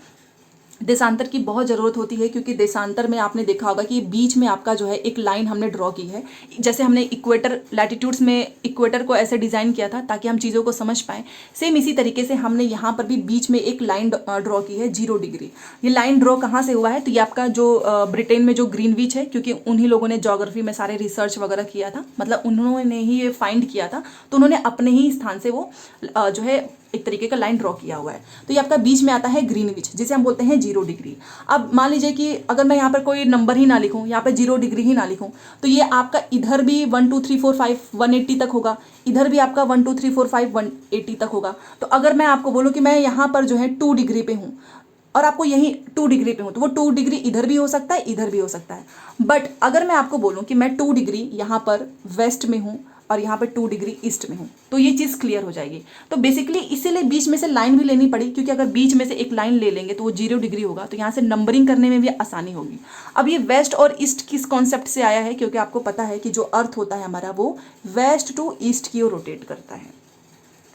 S1: देशांतर की बहुत ज़रूरत होती है, क्योंकि देशांतर में आपने देखा होगा कि बीच में आपका जो है एक लाइन हमने ड्रॉ की है, जैसे हमने इक्वेटर लैटिट्यूड्स में इक्वेटर को ऐसे डिज़ाइन किया था ताकि हम चीज़ों को समझ पाएँ। सेम इसी तरीके से हमने यहाँ पर भी बीच में एक लाइन ड्रॉ की है 0 डिग्री। ये लाइन ड्रॉ कहाँ से हुआ है? तो ये आपका जो ब्रिटेन में जो ग्रीनविच है, क्योंकि उन्हीं लोगों ने ज्योग्राफी में सारे रिसर्च वगैरह किया था, मतलब उन्होंने ही ये फाइंड किया था, तो उन्होंने अपने ही स्थान से वो जो है एक तरीके का लाइन ड्रॉ किया हुआ है। तो ये आपका बीच में आता है ग्रीनविच, जिसे हम बोलते हैं 0 डिग्री। अब मान लीजिए कि अगर मैं यहाँ पर कोई नंबर ही ना लिखूँ, यहाँ पर 0 डिग्री ही ना लिखूँ, तो ये आपका इधर भी 1 2 3 4 5 180 तक होगा, इधर भी आपका 1 2 3 4 5 180 तक होगा। तो अगर मैं आपको बोलूँ कि मैं यहाँ पर जो है 2 डिग्री पे हूँ और आपको यहीं 2 डिग्री पे हूँ, तो वो 2 डिग्री इधर भी हो सकता है, इधर भी हो सकता है। बट अगर मैं आपको बोलूँ कि मैं 2 डिग्री यहाँ पर वेस्ट में हूँ और यहाँ पे 2 डिग्री ईस्ट में हूँ, तो ये चीज़ क्लियर हो जाएगी। तो बेसिकली इसीलिए बीच में से लाइन भी लेनी पड़ी, क्योंकि अगर बीच में से एक लाइन ले लेंगे तो वो 0 डिग्री होगा, तो यहाँ से नंबरिंग करने में भी आसानी होगी। अब ये वेस्ट और ईस्ट किस कॉन्सेप्ट से आया है? क्योंकि आपको पता है कि जो अर्थ होता है हमारा वो वेस्ट टू ईस्ट की ओर रोटेट करता है,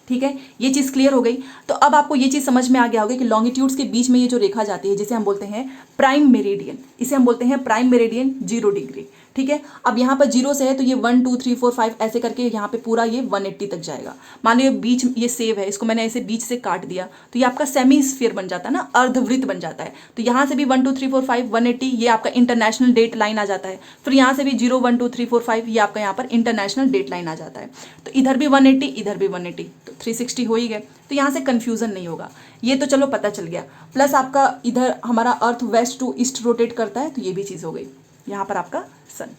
S1: ठीक है, ये चीज़ क्लियर हो गई। तो अब आपको ये चीज़ समझ में आ गया होगा कि लॉन्गिट्यूड्स के बीच में ये जो रेखा जाती है जिसे हम बोलते हैं प्राइम मेरिडियन, इसे हम बोलते हैं प्राइम मेरिडियन 0 डिग्री। ठीक है, अब यहाँ पर 0 से है तो ये 1 2 3 4 5 ऐसे करके यहाँ पे पूरा ये 180 तक जाएगा। मान लो बीच ये सेव है, इसको मैंने ऐसे बीच से काट दिया तो ये आपका सेमी स्फीयर बन जाता है ना, अर्धवृत्त बन जाता है। तो यहाँ से भी 1 2 3 4 5 180 ये आपका इंटरनेशनल डेट लाइन आ जाता है। फिर यहाँ से भी 0 1 2 3 4 5 ये आपका यहाँ पर इंटरनेशनल डेट लाइन आ जाता है। तो इधर भी 180 इधर भी 180 तो 360 हो ही गए। तो यहाँ से कंफ्यूजन नहीं होगा, ये तो चलो पता चल गया। प्लस आपका इधर हमारा अर्थ वेस्ट टू ईस्ट रोटेट करता है तो ये भी चीज़ हो गई, यहाँ पर आपका सन।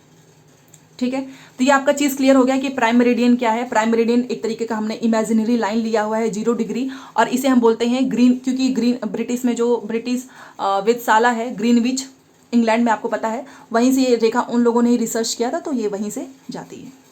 S1: ठीक है, तो ये आपका चीज़ क्लियर हो गया कि प्राइम मेरिडियन क्या है। प्राइम मेरिडियन एक तरीके का हमने इमेजिनरी लाइन लिया हुआ है 0 डिग्री, और इसे हम बोलते हैं ग्रीन, क्योंकि ग्रीन ब्रिटिश में जो ब्रिटिश वेधशाला है ग्रीनविच इंग्लैंड में आपको पता है, वहीं से ये रेखा उन लोगों ने ही रिसर्च किया था तो ये वहीं से जाती है।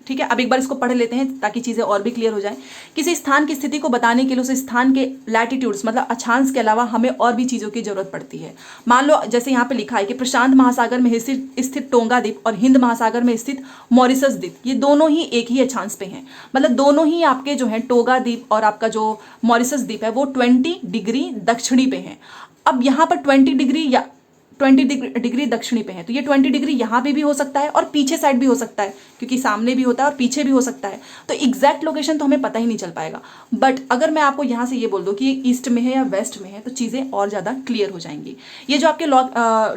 S1: ठीक है, अब एक बार इसको पढ़ लेते हैं ताकि चीज़ें और भी क्लियर हो जाएं। किसी स्थान की स्थिति को बताने के लिए उस स्थान के लैटिट्यूड्स मतलब अक्षांश के अलावा हमें और भी चीज़ों की जरूरत पड़ती है। मान लो जैसे यहाँ पे लिखा है कि प्रशांत महासागर में स्थित टोंगा द्वीप और हिंद महासागर में स्थित मॉरिशस द्वीप, ये दोनों ही एक ही अक्षांश पे हैं। मतलब दोनों ही आपके जो है टोंगा द्वीप और आपका जो मॉरिशस द्वीप है वो 20 डिग्री दक्षिणी पे हैं। अब यहाँ पर 20 डिग्री या 20 डिग्री दक्षिणी पे है तो ये 20 डिग्री यहाँ पे भी हो सकता है और पीछे साइड भी हो सकता है, क्योंकि सामने भी होता है और पीछे भी हो सकता है। तो एग्जैक्ट लोकेशन तो हमें पता ही नहीं चल पाएगा। बट अगर मैं आपको यहाँ से ये बोल दूँ कि ये ईस्ट में है या वेस्ट में है तो चीज़ें और ज़्यादा क्लियर हो जाएंगी। ये जो आपके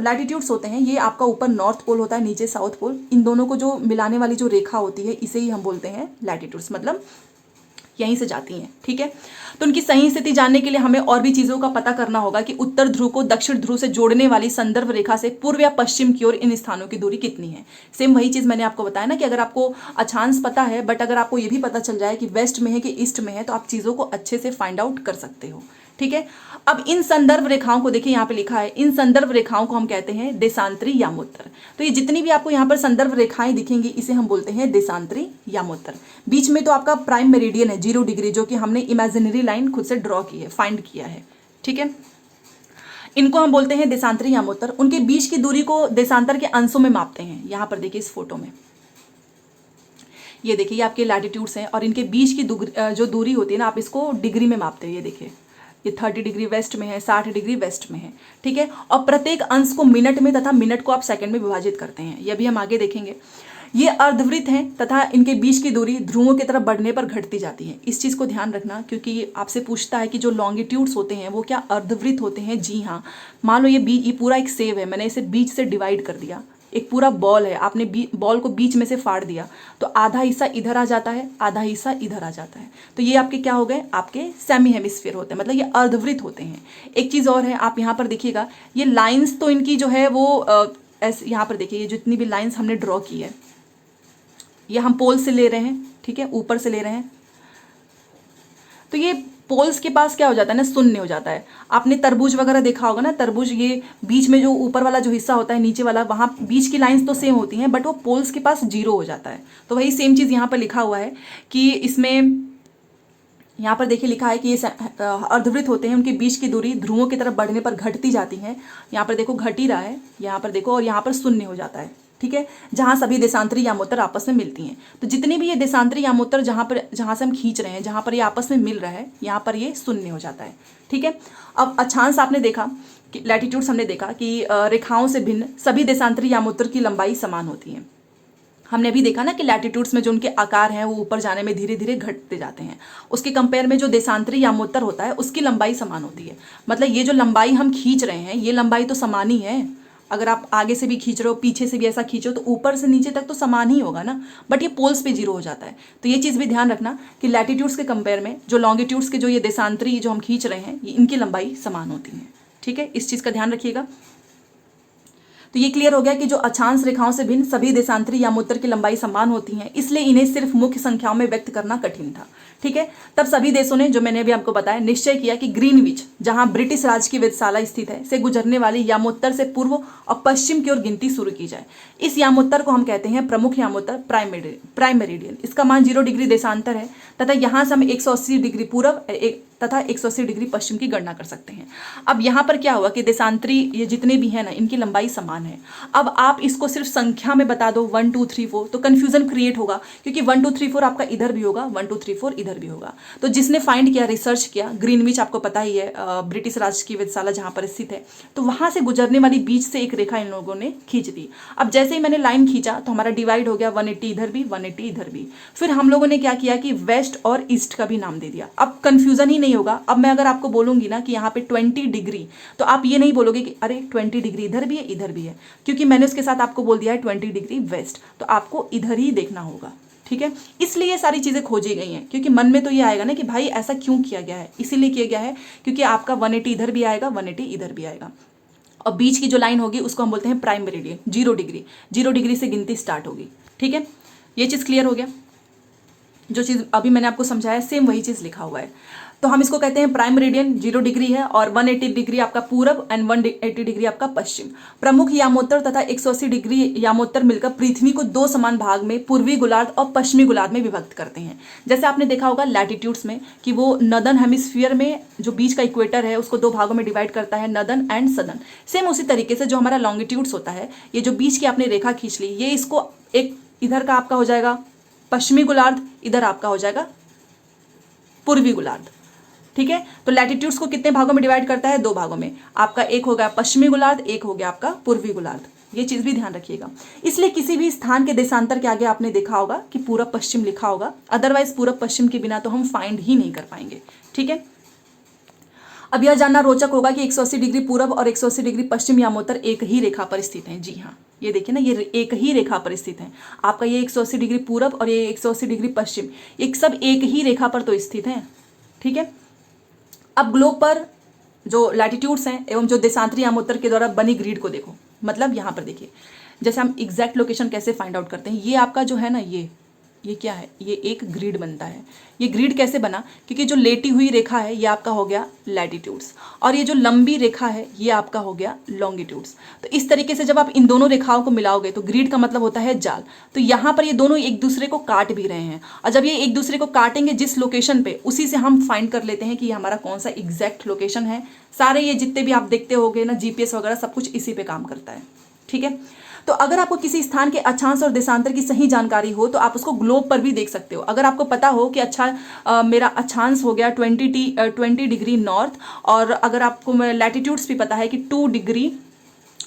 S1: लैटिट्यूड्स होते हैं ये आपका ऊपर नॉर्थ पोल होता है, नीचे साउथ पोल, इन दोनों को जो मिलाने वाली जो रेखा होती है इसे ही हम बोलते हैं लैटिट्यूड्स, मतलब यहीं से जाती हैं। ठीक है, तो उनकी सही स्थिति जानने के लिए हमें और भी चीज़ों का पता करना होगा कि उत्तर ध्रुव को दक्षिण ध्रुव से जोड़ने वाली संदर्भ रेखा से पूर्व या पश्चिम की ओर इन स्थानों की दूरी कितनी है। सेम वही चीज़ मैंने आपको बताया ना कि अगर आपको अक्षांश पता है बट अगर आपको ये भी पता चल जाए कि वेस्ट में है कि ईस्ट में है तो आप चीज़ों को अच्छे से फाइंड आउट कर सकते हो। ठीक है, अब इन संदर्भ रेखाओं को देखिए, यहाँ पे लिखा है इन संदर्भ रेखाओं को हम कहते हैं देशांतरी यामोत्तर। तो ये जितनी भी आपको यहाँ पर संदर्भ रेखाएं दिखेंगी इसे हम बोलते हैं देशांतरी यामोत्तर। बीच में तो आपका प्राइम मेरिडियन है 0 डिग्री, जो कि हमने इमेजिनरी लाइन खुद से ड्रॉ की है, फाइंड किया है। ठीक है, इनको हम बोलते हैं देशांतरी यामोत्तर। उनके बीच की दूरी को देशांतर के अंशों में मापते हैं। यहाँ पर देखिए इस फोटो में ये देखिए ये आपके लैटिट्यूड्स हैं और इनके बीच की जो दूरी होती है ना आप इसको डिग्री में मापते हो। ये देखिए ये 30 डिग्री वेस्ट में है, 60 डिग्री वेस्ट में है। ठीक है, और प्रत्येक अंश को मिनट में तथा मिनट को आप सेकंड में विभाजित करते हैं, ये भी हम आगे देखेंगे। ये अर्धवृत्त हैं तथा इनके बीच की दूरी ध्रुवों की तरफ बढ़ने पर घटती जाती है। इस चीज़ को ध्यान रखना क्योंकि आपसे पूछता है कि जो लॉन्गिट्यूड्स होते हैं वो क्या अर्धवृत्त होते हैं। जी हाँ, मान लो ये पूरा एक सेव है, मैंने इसे बीच से डिवाइड कर दिया, एक पूरा बॉल है, आपने बॉल को बीच में से फाड़ दिया तो आधा हिस्सा इधर आ जाता है, आधा हिस्सा इधर आ जाता है। तो ये आपके क्या हो गए, आपके सेमी हेमिस्फीयर होते हैं, मतलब ये अर्धवृत्त होते हैं। एक चीज़ और है, आप यहाँ पर देखिएगा ये लाइंस तो इनकी जो है वो ऐसे यहाँ पर देखिए ये जितनी भी लाइंस हमने ड्रॉ की है ये हम पोल से ले रहे हैं। ठीक है, ऊपर से ले रहे हैं तो ये पोल्स के पास क्या हो जाता है ना, शून्य हो जाता है। आपने तरबूज वगैरह देखा होगा ना, तरबूज ये बीच में जो ऊपर वाला जो हिस्सा होता है नीचे वाला, वहाँ बीच की लाइंस तो सेम होती हैं बट वो पोल्स के पास 0 हो जाता है। तो वही सेम चीज़ यहाँ पर लिखा हुआ है कि इसमें यहाँ पर देखिए लिखा है कि ये अर्धवृत्त होते हैं, उनके बीच की दूरी ध्रुवों की तरफ बढ़ने पर घटती जाती है। यहाँ पर देखो घट ही रहा है, यहाँ पर देखो, और यहाँ पर शून्य हो जाता है। ठीक है, जहाँ सभी देशांतरी यामोत्तर आपस में मिलती हैं। तो जितनी भी ये देशांतरी यामोत्तर जहाँ से हम खींच रहे हैं, जहाँ पर ये आपस में मिल रहा है, यहाँ पर ये शून्य हो जाता है। ठीक है, अब अक्षांश आपने देखा कि लैटिट्यूड्स हमने देखा कि रेखाओं से भिन्न सभी देशांतरी यामोत्तर की लंबाई समान होती है। हमने अभी देखा ना कि लैटिट्यूड्स में जो उनके आकार हैं वो ऊपर जाने में धीरे धीरे घटते जाते हैं। उसके कंपेयर में जो देशांतरी यामोत्तर होता है उसकी लंबाई समान होती है। मतलब ये जो लंबाई हम खींच रहे हैं ये लंबाई तो समान ही है। अगर आप आगे से भी खींच रहे हो, पीछे से भी ऐसा खींचो तो ऊपर से नीचे तक तो समान ही होगा ना, बट ये पोल्स पे 0 हो जाता है। तो ये चीज़ भी ध्यान रखना कि लैटिट्यूड्स के कंपेयर में जो लॉन्गिट्यूड्स के जो ये देशांतरी जो हम खींच रहे हैं ये इनकी लंबाई समान होती है। ठीक है, इस चीज़ का ध्यान रखिएगा। तो ये क्लियर हो गया कि जो अक्षांश रेखाओं से भिन्न सभी देशांतरी यामोत्तर की लंबाई समान होती हैं, इसलिए इन्हें सिर्फ मुख्य संख्याओं में व्यक्त करना कठिन था। ठीक है, तब सभी देशों ने, जो मैंने अभी आपको बताया, निश्चय किया कि ग्रीनविच जहां ब्रिटिश राज की वेधशाला स्थित है, से गुजरने वाली यामोत्तर से पूर्व और पश्चिम की ओर गिनती शुरू की जाए। इस यामोत्तर को हम कहते हैं प्रमुख यामोत्तर प्राइम मेरिडियन। इसका मान 0 डिग्री देशांतर है तथा यहां से हम 180 डिग्री पूर्व तथा 180 डिग्री पश्चिम की गणना कर सकते हैं। अब यहाँ पर क्या हुआ कि देशांतरी ये जितने भी हैं ना, इनकी लंबाई समान है। अब आप इसको सिर्फ संख्या में बता दो 1 2 3 4, तो कंफ्यूजन क्रिएट होगा, क्योंकि 1 2 3 4 आपका इधर भी होगा, 1 2 3 4 इधर भी होगा। तो जिसने फाइंड किया, रिसर्च किया, ग्रीनविच आपको पता ही है, ब्रिटिश राज की वेधशाला जहाँ पर स्थित है, तो वहां से गुजरने वाली बीच से एक रेखा इन लोगों ने खींच दी। अब जैसे ही मैंने लाइन खींचा तो हमारा डिवाइड हो गया, 180 इधर भी, 180 इधर भी। फिर हम लोगों ने क्या किया कि वेस्ट और ईस्ट का भी नाम दे दिया। अब कंफ्यूजन ही नहीं होगा। अब मैं अगर आपको बोलूंगी ना कि यहाँ पे 20 डिग्री, तो आप ये नहीं बोलोगे कि अरे 20 डिग्री इधर भी है इधर भी है, क्योंकि मैंने उसके साथ आपको बोल दिया है 20 डिग्री वेस्ट, तो आपको इधर ही देखना होगा। ठीक है, इसलिए ये सारी चीजें खोजी गई हैं, क्योंकि मन में तो ये आएगा ना कि भाई ऐसा क्यों किया गया है। इसीलिए किया गया है क्योंकि आपका 180 इधर भी आएगा, 180 इधर भी आएगा, और बीच की जो लाइन होगी उसको हम बोलते हैं प्राइम मेरिडियन। 0 डिग्री, 0 डिग्री से गिनती स्टार्ट होगी। ठीक है, ये चीज़ क्लियर हो गया। जो चीज़ अभी मैंने आपको समझाया सेम वही चीज़ लिखा हुआ है। तो हम इसको कहते हैं प्राइम मेरिडियन। 0 डिग्री है और 180 डिग्री आपका पूरब एंड 180 डिग्री आपका पश्चिम। प्रमुख यामोत्तर तथा 180 डिग्री यामोत्तर मिलकर पृथ्वी को 2 समान भाग में, पूर्वी गोलार्ध और पश्चिमी गोलार्ध में विभक्त करते हैं। जैसे आपने देखा होगा लैटिट्यूड्स में कि वो नदर्न हेमिस्फीयर में जो बीच का इक्वेटर है उसको 2 भागों में डिवाइड करता है, नदर्न एंड सदर्न। सेम उसी तरीके से जो हमारा लॉन्गिट्यूड्स होता है, ये जो बीच की आपने रेखा खींच ली, ये इसको एक इधर का आपका हो जाएगा पश्चिमी गोलार्ध, इधर आपका हो जाएगा पूर्वी गोलार्ध। ठीक है, तो लैटिट्यूड्स को कितने भागों में डिवाइड करता है? 2 भागों में। आपका एक हो गया पश्चिमी गोलार्ध, एक हो गया आपका पूर्वी गोलार्ध। ये चीज भी ध्यान रखिएगा। इसलिए किसी भी स्थान के देशांतर के आगे आपने देखा होगा कि पूरब पश्चिम लिखा होगा, अदरवाइज पूरब पश्चिम के बिना तो हम फाइंड ही नहीं कर पाएंगे। ठीक है, अब यह जानना रोचक होगा कि 180 डिग्री पूरब और 180 डिग्री पश्चिम यामोत्तर एक ही रेखा पर स्थित हैं। जी हाँ, ये देखिए ना, ये एक ही रेखा पर स्थित हैं। आपका ये 180 डिग्री पूरब और ये 180 डिग्री पश्चिम, एक सब एक ही रेखा पर तो स्थित हैं। ठीक है, अब ग्लोब पर जो लैटिट्यूड्स हैं एवं जो देशांतरी यामोत्तर के द्वारा बनी ग्रिड को देखो। मतलब यहाँ पर देखिए, जैसे हम एग्जैक्ट लोकेशन कैसे फाइंड आउट करते हैं, ये आपका जो है ना, ये क्या है, ये एक ग्रिड बनता है। ये ग्रिड कैसे बना? क्योंकि जो लेटी हुई रेखा है ये आपका हो गया लैटिट्यूड्स, और ये जो लंबी रेखा है ये आपका हो गया लॉन्गिट्यूड्स। तो इस तरीके से जब आप इन दोनों रेखाओं को मिलाओगे तो ग्रिड का मतलब होता है जाल। तो यहाँ पर ये दोनों एक दूसरे को काट भी रहे हैं, और जब ये एक दूसरे को काटेंगे जिस लोकेशन पे, उसी से हम फाइंड कर लेते हैं कि ये हमारा कौन सा एग्जैक्ट लोकेशन है। सारे ये जितने भी आप देखते होगे ना, जीपीएस वगैरह सब कुछ इसी पे काम करता है। ठीक है, तो अगर आपको किसी स्थान के अक्षांश और देशांतर की सही जानकारी हो तो आप उसको ग्लोब पर भी देख सकते हो। अगर आपको पता हो कि अच्छा मेरा अक्षांश हो गया 20 डिग्री नॉर्थ, और अगर आपको लैटिट्यूड्स भी पता है कि 2 डिग्री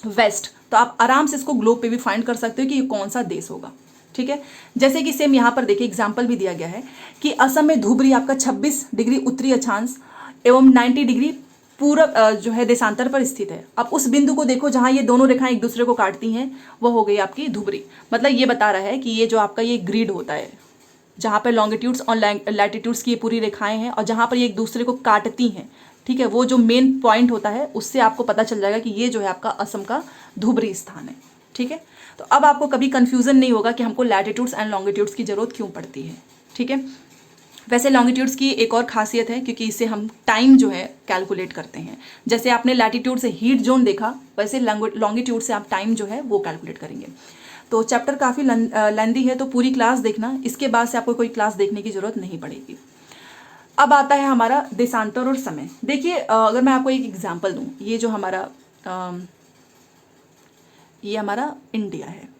S1: वेस्ट, तो आप आराम से इसको ग्लोब पे भी फाइंड कर सकते हो कि ये कौन सा देश होगा। ठीक है, जैसे कि सेम यहाँ पर देखिए एग्जाम्पल भी दिया गया है कि असम में धुबरी आपका 26 डिग्री उत्तरी अक्षांश एवं 90 डिग्री पूरब जो है देशांतर पर स्थित है। अब उस बिंदु को देखो जहां ये दोनों रेखाएं एक दूसरे को काटती हैं, वो हो गई आपकी धुबरी। मतलब ये बता रहा है कि ये जो आपका ये ग्रिड होता है, जहां पर लॉन्गिट्यूड्स और लैटिट्यूड्स की ये पूरी रेखाएं हैं और जहां पर ये एक दूसरे को काटती हैं, ठीक है, वो जो मेन पॉइंट होता है उससे आपको पता चल जाएगा कि ये जो है आपका असम का धुबरी स्थान है। ठीक है, तो अब आपको कभी कंफ्यूजन नहीं होगा कि हमको लैटिट्यूड्स एंड लॉन्गिट्यूड्स की जरूरत क्यों पड़ती है। ठीक है, वैसे लॉन्गिट्यूड्स की एक और खासियत है, क्योंकि इससे हम टाइम जो है कैलकुलेट करते हैं। जैसे आपने लैटिट्यूड से हीट जोन देखा, वैसे लॉन्गिट्यूड से आप टाइम जो है वो कैलकुलेट करेंगे। तो चैप्टर काफ़ी लेंदी है, तो पूरी क्लास देखना, इसके बाद से आपको कोई क्लास देखने की जरूरत नहीं पड़ेगी। अब आता है हमारा देशांतर और समय। देखिए, अगर मैं आपको एक एग्जाम्पल दूँ, ये जो हमारा ये हमारा इंडिया है।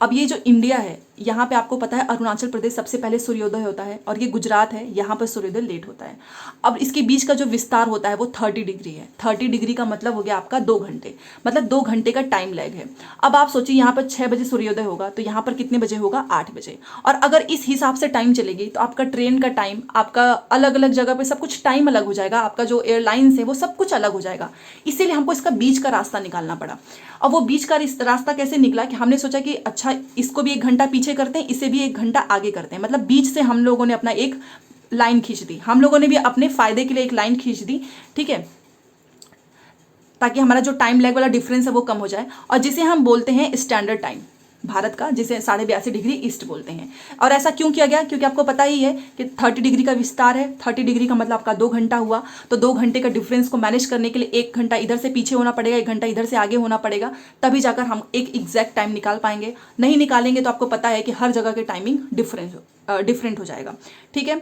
S1: अब ये जो इंडिया है, यहाँ पे आपको पता है अरुणाचल प्रदेश सबसे पहले सूर्योदय होता है, और ये गुजरात है, यहाँ पर सूर्योदय लेट होता है। अब इसके बीच का जो विस्तार होता है वो 30 डिग्री है। 30 डिग्री का मतलब हो गया आपका 2 घंटे, मतलब 2 घंटे का टाइम लैग है। अब आप सोचिए यहाँ पर 6 बजे सूर्योदय होगा, तो यहाँ पर कितने बजे होगा? 8 बजे। और अगर इस हिसाब से टाइम चलेगी तो आपका ट्रेन का टाइम, आपका अलग अलग जगह पर सब कुछ टाइम अलग हो जाएगा, आपका जो एयरलाइंस है वो सब कुछ अलग हो जाएगा। इसीलिए हमको इसका बीच का रास्ता निकालना पड़ा। और वो बीच का रास्ता कैसे निकला कि हमने सोचा कि अच्छा इसको भी 1 घंटा पीछे करते हैं, इसे भी 1 घंटा आगे करते हैं। मतलब बीच से हम लोगों ने अपना एक लाइन खींच दी, हम लोगों ने भी अपने फायदे के लिए एक लाइन खींच दी। ठीक है, ताकि हमारा जो टाइम लैग वाला डिफरेंस है वो कम हो जाए, और जिसे हम बोलते हैं स्टैंडर्ड टाइम। भारत का, जिसे 82.5 डिग्री ईस्ट बोलते हैं। और ऐसा क्यों किया गया? क्योंकि आपको पता ही है कि 30 डिग्री का विस्तार है। 30 डिग्री का मतलब आपका 2 घंटा हुआ, तो 2 घंटे का डिफरेंस को मैनेज करने के लिए 1 घंटा इधर से पीछे होना पड़ेगा, 1 घंटा इधर से आगे होना पड़ेगा, तभी जाकर हम एक एग्जैक्ट टाइम निकाल पाएंगे। नहीं निकालेंगे तो आपको पता है कि हर जगह के टाइमिंग डिफरेंट हो जाएगा। ठीक है।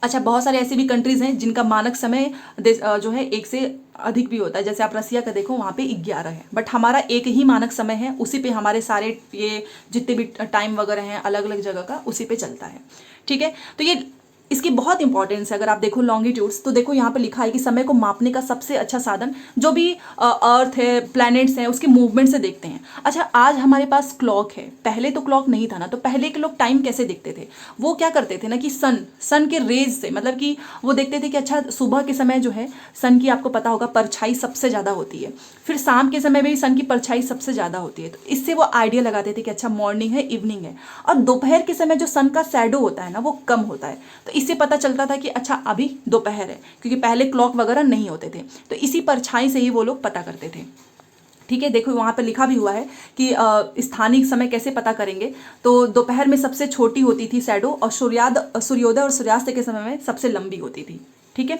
S1: अच्छा, बहुत सारे ऐसी भी कंट्रीज हैं जिनका मानक समय जो है 1 से अधिक भी होता है। जैसे आप रसिया का देखो, वहाँ पे 11 है, बट हमारा एक ही मानक समय है, उसी पे हमारे सारे ये जितने भी टाइम वगैरह हैं अलग अलग जगह का, उसी पे चलता है। ठीक है। तो ये इसकी बहुत इंपॉर्टेंस है। अगर आप देखो लॉन्गिट्यूड्स, तो देखो यहाँ पे लिखा है कि समय को मापने का सबसे अच्छा साधन जो भी अर्थ है, प्लैनेट्स हैं, उसके मूवमेंट से देखते हैं। अच्छा, आज हमारे पास क्लॉक है, पहले तो क्लॉक नहीं था ना, तो पहले के लोग टाइम कैसे देखते थे? वो क्या करते थे ना कि सन के रेज से, मतलब कि वो देखते थे कि अच्छा सुबह के समय जो है सन की, आपको पता होगा, परछाई सबसे ज़्यादा होती है, फिर शाम के समय में भी सन की परछाई सबसे ज़्यादा होती है। तो इससे वो आइडिया लगाते थे कि अच्छा मॉर्निंग है, इवनिंग है। और दोपहर के समय जो सन का शैडो होता है ना, वो कम होता है, तो इससे पता चलता था कि अच्छा अभी दोपहर है, क्योंकि पहले क्लॉक वगैरह नहीं होते थे, तो इसी परछाई से ही वो लोग पता करते थे। ठीक है। देखो वहाँ पर लिखा भी हुआ है कि स्थानिक समय कैसे पता करेंगे, तो दोपहर में सबसे छोटी होती थी शैडो, और सूर्योदय और सूर्यास्त के समय में सबसे लंबी होती थी। ठीक है।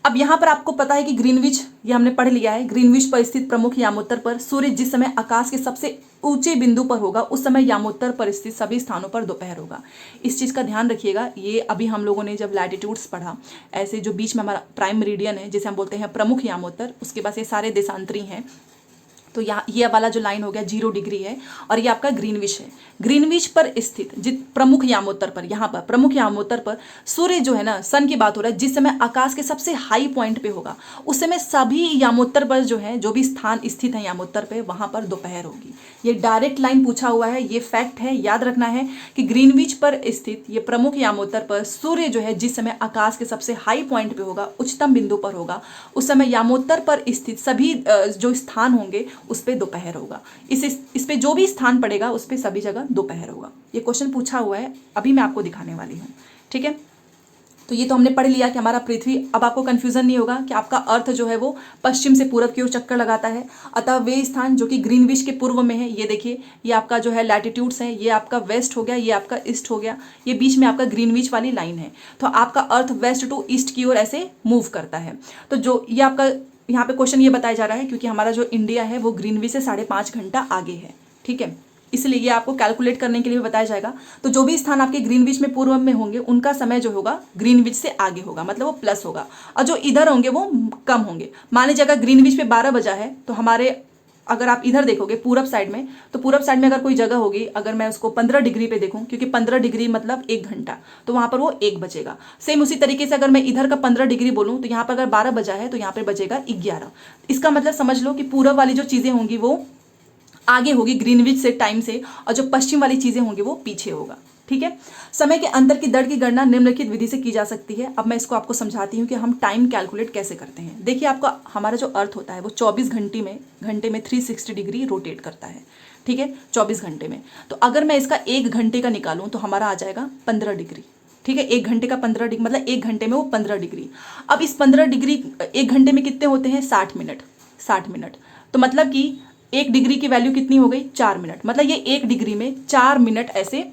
S1: अब यहाँ पर आपको पता है कि ग्रीनविच, ये हमने पढ़ लिया है, ग्रीनविच पर स्थित प्रमुख यामोत्तर पर सूर्य जिस समय आकाश के सबसे ऊंचे बिंदु पर होगा, उस समय यामोत्तर पर स्थित सभी स्थानों पर दोपहर होगा। इस चीज़ का ध्यान रखिएगा। ये अभी हम लोगों ने जब लैटिट्यूड्स पढ़ा, ऐसे जो बीच में हमारा प्राइम मेरिडियन है, जिसे हम बोलते हैं प्रमुख यामोत्तर, उसके पास ये सारे देशांतरी हैं। तो यहाँ ये वाला जो लाइन हो गया 0 डिग्री है, और ये आपका ग्रीनविच है। ग्रीनविच पर स्थित जित प्रमुख यामोत्तर पर, यहाँ पर प्रमुख यामोत्तर पर सूर्य जो है ना, सन की बात हो रहा है, जिस समय आकाश के सबसे हाई पॉइंट पे होगा, उस समय सभी यामोत्तर पर जो है, जो भी स्थान स्थित है यामोत्तर पे, वहाँ पर दोपहर होगी। ये डायरेक्ट लाइन पूछा हुआ है, ये फैक्ट है, याद रखना है कि ग्रीनविच पर स्थित ये प्रमुख यामोत्तर पर सूर्य जो है, जिस समय आकाश के सबसे हाई पॉइंट पे होगा, उच्चतम बिंदु पर होगा, उस समय यामोत्तर पर स्थित सभी जो स्थान होंगे उस पे दोपहर होगा। इस पे जो भी स्थान पड़ेगा उस पे सभी जगह दोपहर होगा। ये क्वेश्चन पूछा हुआ है, अभी मैं आपको दिखाने वाली हूँ। ठीक है। तो ये तो हमने पढ़ लिया कि हमारा पृथ्वी, अब आपको कंफ्यूजन नहीं होगा कि आपका अर्थ जो है वो पश्चिम से पूरब की ओर चक्कर लगाता है। अतः वे स्थान जो कि ग्रीनविच के पूर्व में है, ये देखिए, ये आपका जो है लैटिट्यूड्स है, ये आपका वेस्ट हो गया, ये आपका ईस्ट हो गया, ये बीच में आपका ग्रीनविच वाली लाइन है। तो आपका अर्थ वेस्ट टू ईस्ट की ओर ऐसे मूव करता है। तो जो ये आपका यहाँ पे क्वेश्चन ये बताया जा रहा है, क्योंकि हमारा जो इंडिया है वो ग्रीनविच से 5.5 घंटा आगे है। ठीक है। इसलिए ये आपको कैलकुलेट करने के लिए बताया जाएगा। तो जो भी स्थान आपके ग्रीनविच में पूर्व में होंगे, उनका समय जो होगा ग्रीनविच से आगे होगा, मतलब वो प्लस होगा, और जो इधर होंगे वो कम होंगे। मान लीजिए अगर ग्रीनविच पे 12 बजा है, तो हमारे, अगर आप इधर देखोगे पूरब साइड में, तो पूरब साइड में अगर कोई जगह होगी, अगर मैं उसको 15 डिग्री पे देखूं, क्योंकि 15 डिग्री मतलब 1 घंटा, तो वहां पर वो 1 बजेगा। सेम उसी तरीके से अगर मैं इधर का 15 डिग्री बोलूं, तो यहाँ पर अगर 12 बजा है तो यहाँ पर बजेगा 11। इसका मतलब समझ लो कि पूरब वाली जो चीजें होंगी वो आगे होगी ग्रीनविच से टाइम से, और जो पश्चिम वाली चीजें होंगी वो पीछे होगा। ठीक है। समय के अंतर की दर की गणना निम्नलिखित विधि से की जा सकती है। अब मैं इसको आपको समझाती हूँ कि हम टाइम कैलकुलेट कैसे करते हैं। देखिए, आपका हमारा जो अर्थ होता है वो 24 घंटे में 360 डिग्री रोटेट करता है। ठीक है, 24 घंटे में। तो अगर मैं इसका 1 घंटे का निकालूं तो हमारा आ जाएगा 15 डिग्री। ठीक है, 1 घंटे का 15 डिग्री मतलब 1 घंटे में वो 15 डिग्री। अब इस 15 डिग्री 1 घंटे में कितने होते हैं? 60 मिनट। 60 मिनट, तो मतलब कि 1 डिग्री की वैल्यू कितनी हो गई? 4 मिनट। मतलब ये 1 डिग्री में 4 मिनट ऐसे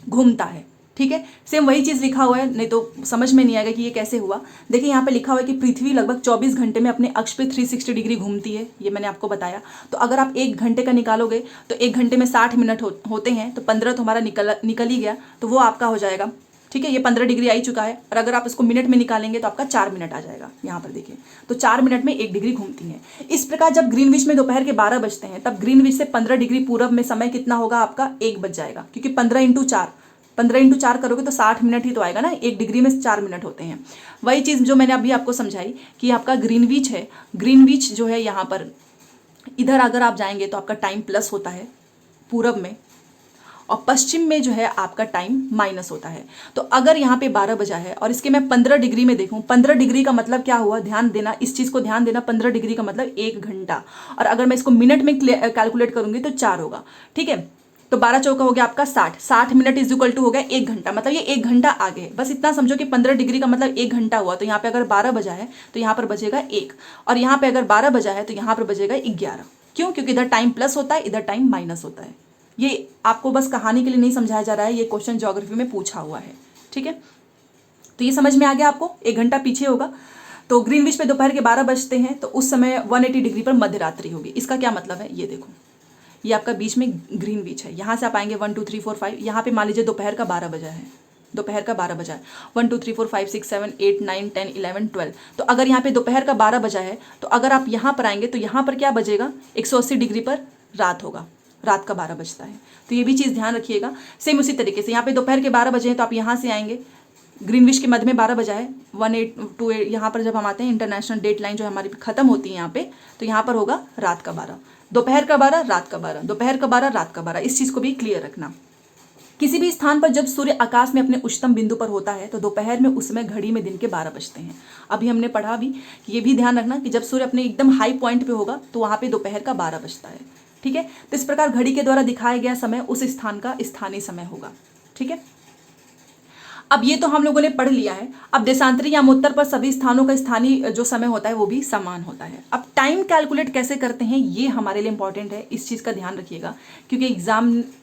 S1: घूमता है। ठीक है। सेम वही चीज लिखा हुआ है, नहीं तो समझ में नहीं आएगा कि ये कैसे हुआ। देखिए यहाँ पे लिखा हुआ है कि पृथ्वी लगभग 24 घंटे में अपने अक्ष पे 360 डिग्री घूमती है, ये मैंने आपको बताया। तो अगर आप 1 घंटे का निकालोगे तो 1 घंटे में 60 मिनट होते हैं, तो 15 तो हमारा निकल ही गया, तो वो आपका हो जाएगा। ठीक है, ये 15 डिग्री आ ही चुका है, और अगर आप इसको मिनट में निकालेंगे तो आपका 4 मिनट आ जाएगा। यहाँ पर देखिए, तो 4 मिनट में 1 डिग्री घूमती है। इस प्रकार जब ग्रीनविच में दोपहर के 12 बजते हैं, तब ग्रीनविच से 15 डिग्री पूरब में समय कितना होगा? आपका 1 बज जाएगा, क्योंकि 15 × 4 करोगे तो 60 मिनट ही तो आएगा ना। 1 डिग्री में 4 मिनट होते हैं। वही चीज़ जो मैंने अभी आपको समझाई कि आपका ग्रीनविच है, ग्रीनविच जो है यहाँ पर, इधर अगर आप जाएंगे तो आपका टाइम प्लस होता है पूरब में, और पश्चिम में जो है आपका टाइम माइनस होता है। तो अगर यहाँ पे 12 बजा है और इसके मैं 15 डिग्री में देखूँ, 15 डिग्री का मतलब क्या हुआ? ध्यान देना, इस चीज़ को ध्यान देना। 15 डिग्री का मतलब 1 घंटा, और अगर मैं इसको मिनट में कैलकुलेट करूंगी तो 4 होगा। ठीक है, तो 12 चौका हो गया आपका 60। 60 मिनट इज इक्वल टू हो गया 1 घंटा, मतलब ये 1 घंटा आगे है। बस इतना समझो कि 15 डिग्री का मतलब 1 घंटा हुआ। तो यहाँ पे अगर 12 बजा है तो यहाँ पर बजेगा 1, और यहाँ पे अगर 12 बजा है तो यहाँ पर बजेगा 11। क्यों? क्योंकि इधर टाइम प्लस होता है, इधर टाइम माइनस होता है। ये आपको बस कहानी के लिए नहीं समझाया जा रहा है, ये क्वेश्चन ज्योग्राफी में पूछा हुआ है। ठीक है, तो ये समझ में आ गया आपको, 1 घंटा पीछे होगा। तो ग्रीनविच पे दोपहर के 12 बजते हैं, तो उस समय 180 डिग्री पर मध्य रात्रि होगी। इसका क्या मतलब है, ये देखो, ये आपका बीच में ग्रीनविच है। यहाँ से आप आएंगे 1 2 3 4 5, यहाँ पे मान लीजिए दोपहर का 12 बजा है, दोपहर का 12 बजा है, 1 2 3 4 5 6 7 8 9 10 11 12। तो अगर यहाँ पे दोपहर का 12 बजा है, तो अगर आप यहाँ पर आएंगे तो यहाँ पर क्या बजेगा, 180 डिग्री पर रात होगा, रात का 12 बजता है। तो ये भी चीज़ ध्यान रखिएगा। सेम उसी तरीके से यहाँ पे दोपहर के 12 बजे हैं, तो आप यहाँ से आएंगे, ग्रीनविच के मध्य में 12 बजा है, 1828 यहाँ पर जब हम आते हैं इंटरनेशनल डेट लाइन जो हमारी खत्म होती है यहाँ पे, तो यहाँ पर होगा रात का 12, दोपहर का 12, रात का 12, दोपहर का 12, रात का 12। इस चीज़ को भी क्लियर रखना। किसी भी स्थान पर जब सूर्य आकाश में अपने उच्चतम बिंदु पर होता है तो दोपहर में उस समय घड़ी में दिन के 12 बजते हैं। अभी हमने पढ़ा भी कि ये भी ध्यान रखना कि जब सूर्य अपने एकदम हाई पॉइंट पे होगा तो वहाँ पे दोपहर का 12 बजता है। ठीक है, तो इस प्रकार घड़ी के द्वारा दिखाया गया समय उस स्थान का स्थानीय समय होगा। ठीक है, अब ये तो हम लोगों ने पढ़ लिया है। अब देशांतरी यामोत्तर पर सभी स्थानों का स्थानीय जो समय होता है वो भी समान होता है। अब टाइम कैलकुलेट कैसे करते हैं ये हमारे लिए इंपॉर्टेंट है, इस चीज़ का ध्यान रखिएगा, क्योंकि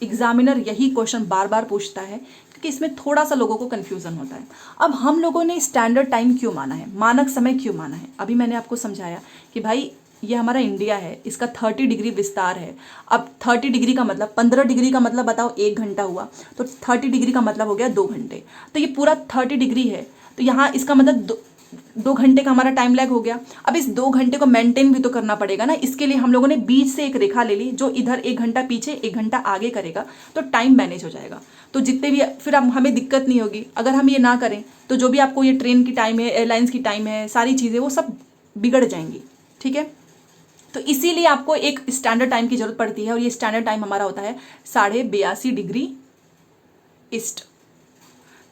S1: एग्जामिनर यही क्वेश्चन बार बार पूछता है, क्योंकि इसमें थोड़ा सा लोगों को कन्फ्यूजन होता है। अब हम लोगों ने स्टैंडर्ड टाइम क्यों माना है, मानक समय क्यों माना है, अभी मैंने आपको समझाया कि भाई ये हमारा इंडिया है, इसका 30 डिग्री विस्तार है। अब 30 डिग्री का मतलब 15 डिग्री का मतलब बताओ 1 घंटा हुआ, तो 30 डिग्री का मतलब हो गया 2 घंटे। तो ये पूरा 30 डिग्री है, तो यहाँ इसका मतलब 2 घंटे का हमारा टाइम लैग हो गया। अब इस 2 घंटे को मेंटेन भी तो करना पड़ेगा ना, इसके लिए हम लोगों ने बीच से एक रेखा ले ली जो इधर 1 घंटा पीछे 1 घंटा आगे करेगा, तो टाइम मैनेज हो जाएगा। तो जितने भी फिर अब हमें दिक्कत नहीं होगी। अगर हम ये ना करें तो जो भी आपको ये ट्रेन की टाइम है, एयरलाइंस की टाइम है, सारी चीज़ें वो सब बिगड़ जाएंगी। ठीक है, तो इसीलिए आपको एक स्टैंडर्ड टाइम की जरूरत पड़ती है, और ये स्टैंडर्ड टाइम हमारा होता है 82.5 डिग्री ईस्ट,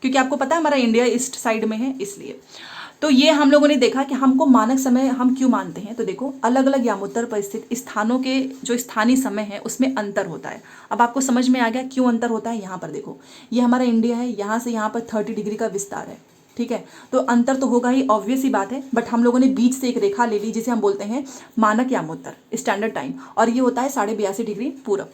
S1: क्योंकि आपको पता है हमारा इंडिया ईस्ट साइड में है इसलिए। तो ये हम लोगों ने देखा कि हमको मानक समय हम क्यों मानते हैं। तो देखो, अलग अलग यामोत्तर पर स्थित स्थानों के जो स्थानीय समय है उसमें अंतर होता है। अब आपको समझ में आ गया क्यों अंतर होता है। यहाँ पर देखो, ये हमारा इंडिया है, यहाँ से यहाँ पर 30 डिग्री का विस्तार है। ठीक है, तो अंतर तो होगा ही, ऑब्वियस ही बात है, बट हम लोगों ने बीच से एक रेखा ले ली जिसे हम बोलते हैं मानक यामोत्तर, स्टैंडर्ड टाइम, और ये होता है 82.5 डिग्री पूरब।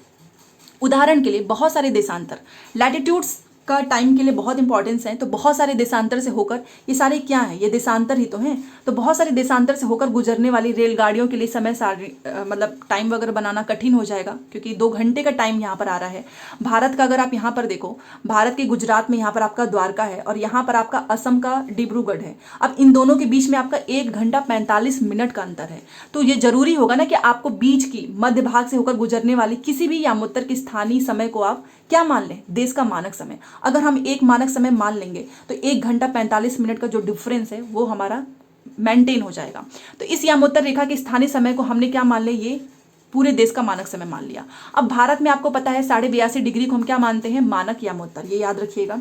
S1: उदाहरण के लिए बहुत सारे देशांतर लैटिट्यूड्स का टाइम के लिए बहुत इंपॉर्टेंस है, तो बहुत सारे देशांतर से होकर, ये सारे क्या हैं, ये देशांतर ही तो हैं, तो बहुत सारे देशांतर से होकर गुजरने वाली रेलगाड़ियों के लिए समय सारणी मतलब टाइम वगैरह बनाना कठिन हो जाएगा, क्योंकि 2 घंटे का टाइम यहाँ पर आ रहा है। भारत का अगर आप यहाँ पर देखो, भारत के गुजरात में यहाँ पर आपका द्वारका है और यहाँ पर आपका असम का डिब्रूगढ़ है। अब इन दोनों के बीच में आपका 1 घंटा 45 मिनट का अंतर है, तो ये जरूरी होगा ना कि आपको बीच की मध्य भाग से होकर गुजरने वाली किसी भी यामोत्तर के स्थानीय समय को आप क्या मान लें, देश का मानक समय। अगर हम एक मानक समय मान लेंगे तो 1 घंटा 45 मिनट का जो डिफरेंस है वो हमारा मेंटेन हो जाएगा। तो इस यामोत्तर रेखा के स्थानीय समय को हमने क्या मान लिया, ये पूरे देश का मानक समय मान लिया। अब भारत में आपको पता है 82.5 डिग्री को हम क्या मानते हैं, मानक यामोत्तर, ये याद रखिएगा।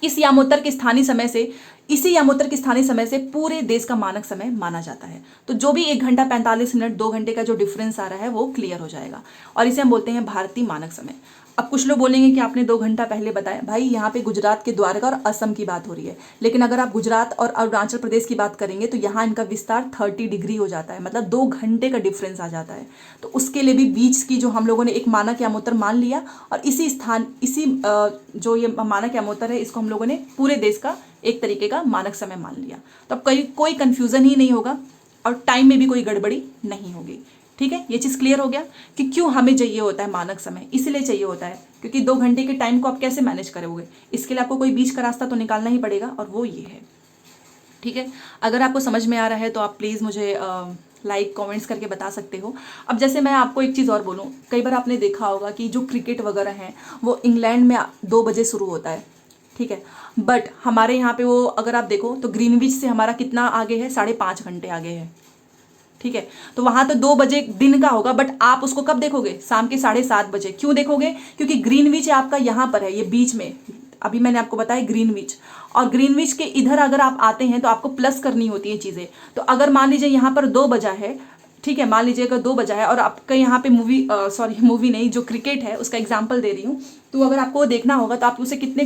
S1: इस यामोत्तर के स्थानीय समय से, इसी यामोत्तर के स्थानीय समय से पूरे देश का मानक समय माना जाता है। तो जो भी 1 घंटा 45 मिनट 2 घंटे का जो डिफरेंस आ रहा है वो क्लियर हो जाएगा, और इसे हम बोलते हैं भारतीय मानक समय। अब कुछ लोग बोलेंगे कि आपने 2 घंटा पहले बताया, भाई यहाँ पे गुजरात के द्वारका और असम की बात हो रही है, लेकिन अगर आप गुजरात और अरुणाचल प्रदेश की बात करेंगे तो यहाँ इनका विस्तार 30 डिग्री हो जाता है, मतलब 2 घंटे का डिफरेंस आ जाता है। तो उसके लिए भी बीच की जो हम लोगों ने एक मानक यामोत्तर मान लिया, और इसी स्थान, इसी जो ये मानक यामोत्तर है इसको हम लोगों ने पूरे देश का एक तरीके का मानक समय मान लिया। तो अब कोई कन्फ्यूजन ही नहीं होगा, और टाइम में भी कोई गड़बड़ी नहीं होगी। ठीक है, ये चीज़ क्लियर हो गया कि क्यों हमें चाहिए होता है मानक समय, इसलिए चाहिए होता है क्योंकि 2 घंटे के टाइम को आप कैसे मैनेज करोगे, इसके लिए आपको कोई बीच का रास्ता तो निकालना ही पड़ेगा, और वो ये है। ठीक है, अगर आपको समझ में आ रहा है तो आप प्लीज़ मुझे लाइक कमेंट्स करके बता सकते हो। अब जैसे मैं आपको एक चीज़ और बोलूँ, कई बार आपने देखा होगा कि जो क्रिकेट वगैरह हैं वो इंग्लैंड में 2 बजे शुरू होता है। ठीक है, बट हमारे यहाँ पे वो अगर आप देखो तो ग्रीनविच से हमारा कितना आगे है, 5.5 घंटे आगे है। ठीक है, तो वहां तो 2 बजे दिन का होगा, बट आप उसको कब देखोगे, शाम के 7:30 बजे। क्यों देखोगे, क्योंकि ग्रीनविच आपका यहाँ पर है, ये बीच में, अभी मैंने आपको बताया ग्रीनविच, और ग्रीनविच के इधर अगर आप आते हैं तो आपको प्लस करनी होती है चीज़ें। तो अगर मान लीजिए यहाँ पर 2 बजा है, ठीक है, मान लीजिए अगर 2 बजा है और आपका यहाँ पे मूवी नहीं, जो क्रिकेट है उसका एग्जाम्पल दे रही हूँ, तो अगर आपको देखना होगा तो आप उसे कितने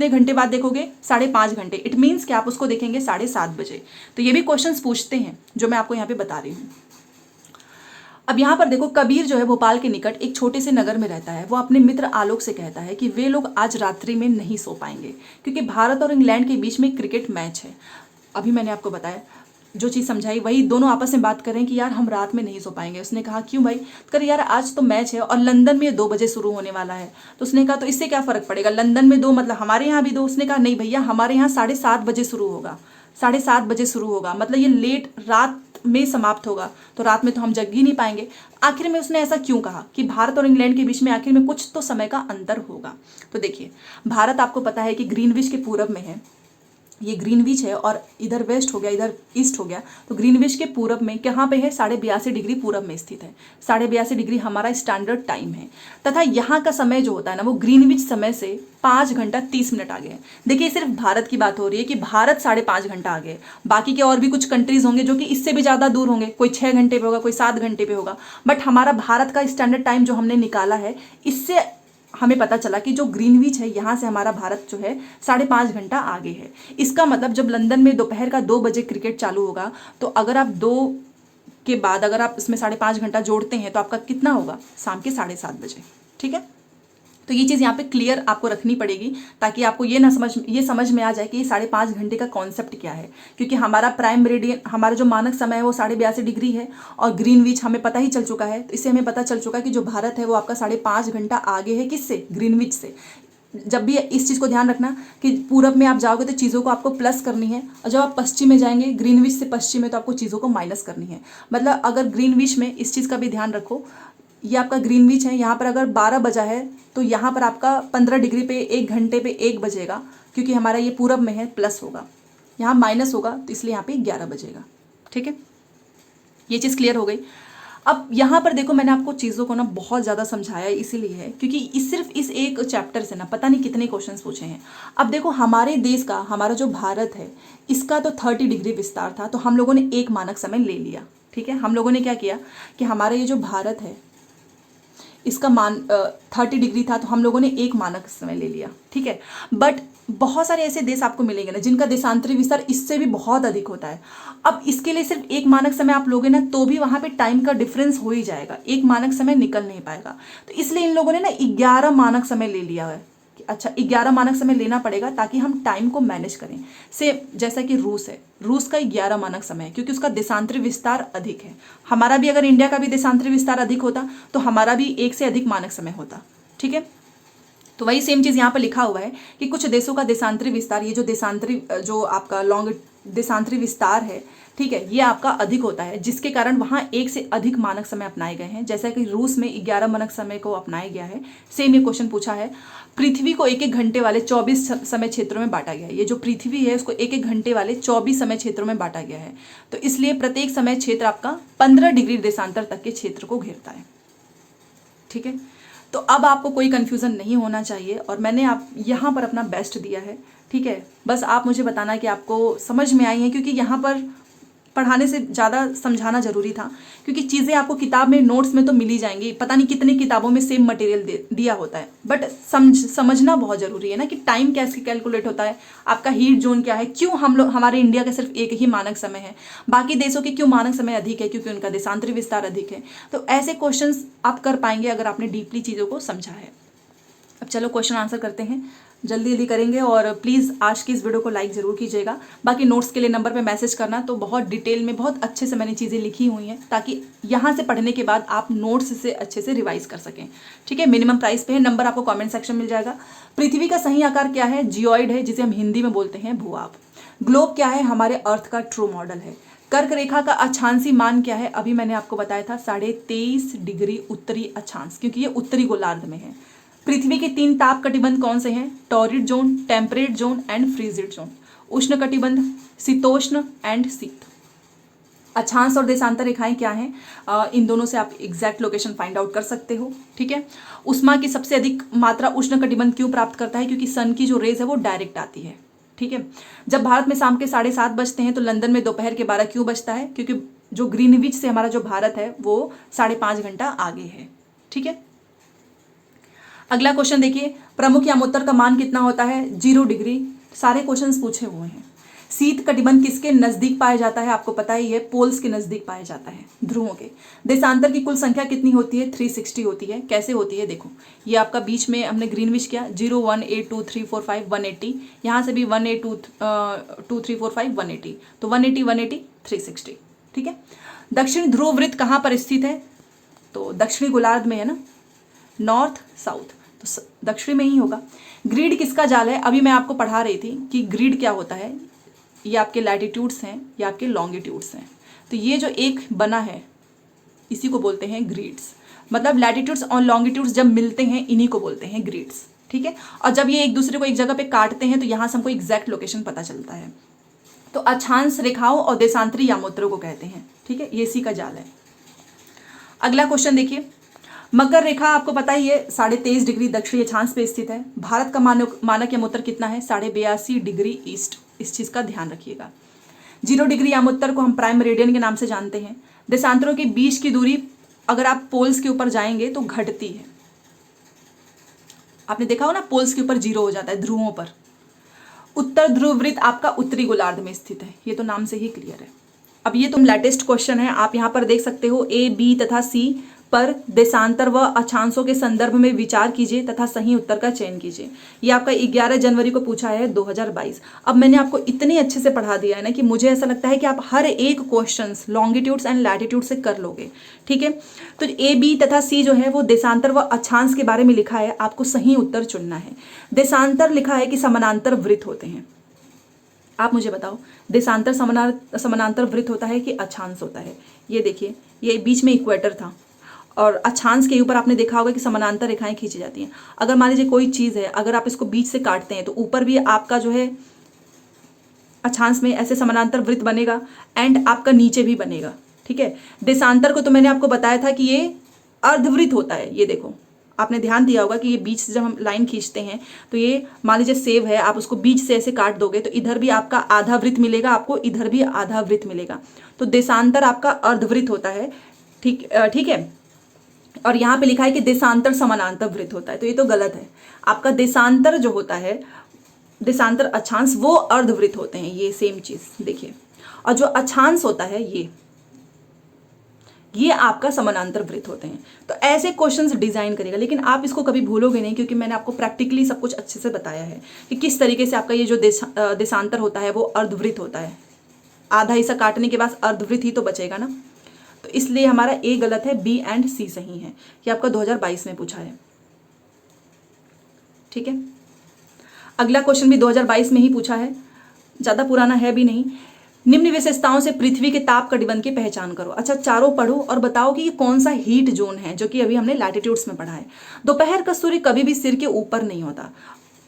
S1: घंटे बाद देखोगे, 5.5 घंटे। इट मीन्स कि आप उसको देखेंगे 7:30 बजे। तो ये भी क्वेश्चंस पूछते हैं जो मैं आपको यहाँ पे बता रही हूँ। अब यहाँ पर देखो, कबीर जो है भोपाल के निकट एक छोटे से नगर में रहता है। वो अपने मित्र आलोक से कहता है कि वे लोग आज रात्रि में नहीं सो पाएंगे क्योंकि भारत और इंग्लैंड के बीच में क्रिकेट मैच है। अभी मैंने आपको बताया, जो चीज़ समझाई वही दोनों आपस में बात कर रहे हैं कि यार हम रात में नहीं सो पाएंगे। उसने कहा क्यों भाई? कर यार आज तो मैच है और लंदन में 2 बजे शुरू होने वाला है। तो उसने कहा तो इससे क्या फ़र्क पड़ेगा, लंदन में 2 मतलब हमारे यहाँ भी 2। उसने कहा नहीं भैया, हमारे यहाँ 7:30 बजे शुरू होगा, 7:30 बजे शुरू होगा, मतलब ये लेट रात में समाप्त होगा, तो रात में तो हम जग ही नहीं पाएंगे। आखिर में उसने ऐसा क्यों कहा कि भारत और इंग्लैंड के बीच में आखिर में कुछ तो समय का अंतर होगा। तो देखिए, भारत आपको पता है कि ग्रीनविच के पूरब में है, ये ग्रीनविच है, और इधर वेस्ट हो गया, इधर ईस्ट हो गया। तो ग्रीनविच के पूरब में कहाँ पे है? 82.5 डिग्री पूरब में स्थित है। 82.5 डिग्री हमारा स्टैंडर्ड टाइम है, तथा यहाँ का समय जो होता है ना, वो ग्रीनविच समय से 5 घंटा 30 मिनट आगे है। देखिए, सिर्फ भारत की बात हो रही है कि भारत 5.5 घंटा आगे है। बाकी के और भी कुछ कंट्रीज होंगे जो कि इससे भी ज़्यादा दूर होंगे, कोई 6 घंटे पे होगा, कोई 7 घंटे पे होगा। बट हमारा भारत का स्टैंडर्ड टाइम जो हमने निकाला है, इससे हमें पता चला कि जो ग्रीनविच है यहाँ से हमारा भारत जो है 5.5 घंटा आगे है। इसका मतलब जब लंदन में दोपहर का 2 बजे क्रिकेट चालू होगा, तो अगर आप 2 के बाद अगर आप इसमें 5.5 घंटा जोड़ते हैं तो आपका कितना होगा? शाम के 7:30 बजे। ठीक है, तो ये चीज़ यहाँ पे क्लियर आपको रखनी पड़ेगी ताकि आपको ये समझ में आ जाए कि ये 5.5 घंटे का कॉन्सेप्ट क्या है। क्योंकि हमारा प्राइम मेरिडियन, हमारा जो मानक समय है वो 82.5 डिग्री है, और ग्रीनविच हमें पता ही चल चुका है। तो इससे हमें पता चल चुका है कि जो भारत है वो आपका 5.5 घंटा आगे है। किससे? ग्रीनविच से। जब भी इस चीज़ को ध्यान रखना कि पूरब में आप जाओगे तो चीज़ों को आपको प्लस करनी है, और जब आप पश्चिम में जाएंगे, ग्रीनविच से पश्चिम में, तो आपको चीज़ों को माइनस करनी है। मतलब अगर ग्रीनविच में इस चीज़ का भी ध्यान रखो, ये आपका ग्रीनविच है, यहाँ पर अगर 12 बजा है तो यहाँ पर आपका 15 डिग्री पे 1 घंटे पे 1 बजेगा, क्योंकि हमारा ये पूरब में है, प्लस होगा। यहाँ माइनस होगा तो इसलिए यहाँ पे 11 बजेगा। ठीक है, ये चीज़ क्लियर हो गई। अब यहाँ पर देखो, मैंने आपको चीज़ों को ना बहुत ज़्यादा समझाया इसीलिए है क्योंकि सिर्फ इस एक चैप्टर से ना पता नहीं कितने क्वेश्चंस पूछे हैं। अब देखो, हमारे देश का, हमारा जो भारत है, इसका तो 30 डिग्री विस्तार था, तो हम लोगों ने एक मानक समय ले लिया। ठीक है, हम लोगों ने क्या किया कि हमारा ये जो भारत है इसका 30 डिग्री था, तो हम लोगों ने एक मानक समय ले लिया। ठीक है, बट बहुत सारे ऐसे देश आपको मिलेंगे ना जिनका देशांतरी विस्तार इससे भी बहुत अधिक होता है। अब इसके लिए सिर्फ एक मानक समय आप लोगे ना तो भी वहाँ पे टाइम का डिफरेंस हो ही जाएगा, एक मानक समय निकल नहीं पाएगा। तो इसलिए इन लोगों ने ना 11 मानक समय ले लिया है। अच्छा, 11 मानक समय लेना पड़ेगा ताकि हम टाइम को मैनेज करें। से जैसा कि रूस है, रूस का 11 मानक समय है क्योंकि उसका देशांतरी विस्तार अधिक है। हमारा भी, अगर इंडिया का भी देशांतरी विस्तार अधिक होता तो हमारा भी एक से अधिक मानक समय होता। ठीक है, तो वही सेम चीज़ यहाँ पर लिखा हुआ है कि कुछ देशों का देशांतरी विस्तार, ये जो आपका लॉन्ग देशांतरी विस्तार है, ठीक है, ये आपका अधिक होता है, जिसके कारण वहाँ एक से अधिक मानक समय अपनाए गए हैं। जैसा कि रूस में 11 मानक समय को अपनाया गया है। सेम ये क्वेश्चन पूछा है, पृथ्वी को 1-1 घंटे वाले 24 समय क्षेत्रों में बांटा गया है। ये जो पृथ्वी है उसको 1-1 घंटे वाले 24 समय क्षेत्रों में बांटा गया है। तो इसलिए प्रत्येक समय क्षेत्र आपका 15 डिग्री देशांतर तक के क्षेत्र को घेरता है। ठीक है, तो अब आपको कोई कन्फ्यूज़न नहीं होना चाहिए, और मैंने आप यहाँ पर अपना बेस्ट दिया है। ठीक है, बस आप मुझे बताना कि आपको समझ में आई है, क्योंकि यहाँ पर पढ़ाने से ज़्यादा समझाना जरूरी था, क्योंकि चीज़ें आपको किताब में, नोट्स में तो मिल ही जाएंगी, पता नहीं कितनी किताबों में सेम मटेरियल दिया होता है, बट समझना बहुत ज़रूरी है ना कि टाइम कैसे कैलकुलेट होता है, आपका हीट जोन क्या है, क्यों हमारे इंडिया का सिर्फ एक ही मानक समय है, बाकी देशों के क्यों मानक समय अधिक है, क्योंकि उनका देशांतरी विस्तार अधिक है। तो ऐसे क्वेश्चन आप कर पाएंगे अगर आपने डीपली चीज़ों को समझा है। अब चलो क्वेश्चन आंसर करते हैं, जल्दी जल्दी करेंगे, और प्लीज़ आज की इस वीडियो को लाइक ज़रूर कीजिएगा। बाकी नोट्स के लिए नंबर पे मैसेज करना, तो बहुत डिटेल में, बहुत अच्छे से मैंने चीज़ें लिखी हुई हैं ताकि यहाँ से पढ़ने के बाद आप नोट्स से अच्छे से रिवाइज कर सकें। ठीक है, मिनिमम प्राइस पे है, नंबर आपको कॉमेंट सेक्शन मिल जाएगा। पृथ्वी का सही आकार क्या है? जियोइड है, जिसे हम हिंदी में बोलते हैं भूआब। ग्लोब क्या है? हमारे अर्थ का ट्रू मॉडल है। कर्क रेखा का अक्षांशी मान क्या है? अभी मैंने आपको बताया था 23.5 डिग्री उत्तरी अक्षांश, क्योंकि ये उत्तरी गोलार्ध में है। पृथ्वी के 3 ताप कटिबंध कौन से हैं? Torrid zone, temperate zone and frigid zone. उष्ण कटिबंध, शीतोष्ण एंड शीत। अक्षांश और देशांतर रेखाएं क्या हैं? इन दोनों से आप एग्जैक्ट लोकेशन फाइंड आउट कर सकते हो। ठीक है, उष्मा की सबसे अधिक मात्रा उष्ण कटिबंध क्यों प्राप्त करता है? क्योंकि सन की जो रेज है वो डायरेक्ट आती है। ठीक है, जब भारत में शाम के 7:30 बजते हैं तो लंदन में दोपहर के 12 क्यों बजता है? क्योंकि जो ग्रीनविच से हमारा जो भारत है वो 5.5 घंटा आगे है। ठीक है, अगला क्वेश्चन देखिए, प्रमुख यामोत्तर का मान कितना होता है? 0 डिग्री। सारे क्वेश्चंस पूछे हुए हैं। शीत कटिबंध किसके नजदीक पाया जाता है, आपको पता ही है, पोल्स के नजदीक पाया जाता है, ध्रुवों के। देशांतर की कुल संख्या कितनी होती है, 360 होती है। कैसे होती है देखो, ये आपका बीच में हमने ग्रीनविश किया, 0 1 8 2 3 4 5 180, यहाँ से भी 1 8 2 2 3 4 5 180, तो 180 180 360, ठीक है। दक्षिण ध्रुव वृत्त कहाँ पर स्थित है, तो दक्षिणी गोलार्ध में है ना, नॉर्थ साउथ, तो दक्षिण में ही होगा। ग्रिड किसका जाल है, अभी मैं आपको पढ़ा रही थी कि ग्रिड क्या होता है, ये आपके लैटिट्यूड्स हैं, ये आपके लॉन्गिट्यूड्स हैं। तो ये जो एक बना है इसी को बोलते हैं ग्रिड्स, मतलब लैटिट्यूड्स और लॉन्गिट्यूड्स जब मिलते हैं इन्हीं को बोलते हैं ग्रिड्स, ठीक है। और जब ये एक दूसरे को एक जगह पे काटते हैं तो यहाँ से हमको एग्जैक्ट लोकेशन पता चलता है। तो अक्षांश रेखाओं और देशांतरी यामोत्तरों को कहते हैं, ठीक है, ये इसी का जाल है। अगला क्वेश्चन देखिए, मकर रेखा आपको पता ही है 23.5 डिग्री दक्षिणी अक्षांश पे स्थित है। भारत का मानक यामोत्तर कितना है, 82.5 डिग्री ईस्ट, इस चीज का ध्यान रखिएगा। 0 डिग्री यामोत्तर को हम प्राइम मेरिडियन के नाम से जानते हैं। देशांतरों के बीच की दूरी अगर आप पोल्स के ऊपर जाएंगे तो घटती है, आपने देखा हो ना, पोल्स के ऊपर 0 हो जाता है ध्रुवों पर। उत्तर ध्रुव वृत्त आपका उत्तरी गोलार्ध में स्थित है, ये तो नाम से ही क्लियर है। अब ये तो लेटेस्ट क्वेश्चन है, आप यहाँ पर देख सकते हो, ए बी तथा सी पर देशांतर व अक्षांशों के संदर्भ में विचार कीजिए तथा सही उत्तर का चयन कीजिए। ये आपका 11 जनवरी को पूछा है 2022। अब मैंने आपको इतने अच्छे से पढ़ा दिया है ना कि मुझे ऐसा लगता है कि आप हर एक क्वेश्चंस लॉन्गिट्यूड्स एंड लैटिट्यूड से कर लोगे, ठीक है। तो ए बी तथा सी जो है वो देशांतर व अक्षांश के बारे में लिखा है, आपको सही उत्तर चुनना है। देशांतर लिखा है कि समानांतर वृत्त होते हैं, आप मुझे बताओ देशांतर समानांतर वृत्त होता है कि अक्षांश होता है। ये देखिए, ये बीच में इक्वेटर था और अक्षांश के ऊपर आपने देखा होगा कि समानांतर रेखाएं खींची जाती हैं। अगर मान लीजिए कोई चीज़ है, अगर आप इसको बीच से काटते हैं तो ऊपर भी आपका जो है अक्षांश में ऐसे समानांतर वृत्त बनेगा एंड आपका नीचे भी बनेगा, ठीक है। देशांतर को तो मैंने आपको बताया था कि ये अर्धवृत्त होता है। ये देखो, आपने ध्यान दिया होगा कि ये बीच से जब हम लाइन खींचते हैं तो ये मान लीजिए सेब है, आप उसको बीच से ऐसे काट दोगे तो इधर भी आपका आधा वृत्त मिलेगा, आपको इधर भी आधा वृत्त मिलेगा। तो देशांतर आपका अर्धवृत्त होता है, ठीक है। और यहाँ पे लिखा है कि देशांतर समानांतर वृत्त होता है, तो ये तो गलत है। आपका देशांतर जो होता है, देशांतर अक्षांश, वो अर्धवृत्त होते हैं, ये सेम चीज देखिए। और जो अक्षांश होता है ये आपका समानांतर वृत्त होते हैं। तो ऐसे क्वेश्चंस डिजाइन करेगा, लेकिन आप इसको कभी भूलोगे नहीं क्योंकि मैंने आपको प्रैक्टिकली सब कुछ अच्छे से बताया है कि किस तरीके से आपका ये जो देशांतर होता है वो अर्धवृत्त होता है। आधा हिस्सा काटने के बाद अर्धवृत्त ही तो बचेगा ना, तो इसलिए हमारा ए गलत है, बी एंड सी सही है। ये आपका 2022 में पूछा है, ठीक है। अगला क्वेश्चन भी 2022 में ही पूछा है, ज्यादा पुराना है भी नहीं। निम्न विशेषताओं से पृथ्वी के ताप कटिबंध की पहचान करो। अच्छा, चारों पढ़ो और बताओ कि ये कौन सा हीट जोन है, जो कि अभी हमने लैटिट्यूड्स में पढ़ा है। दोपहर का सूर्य कभी भी सिर के ऊपर नहीं होता,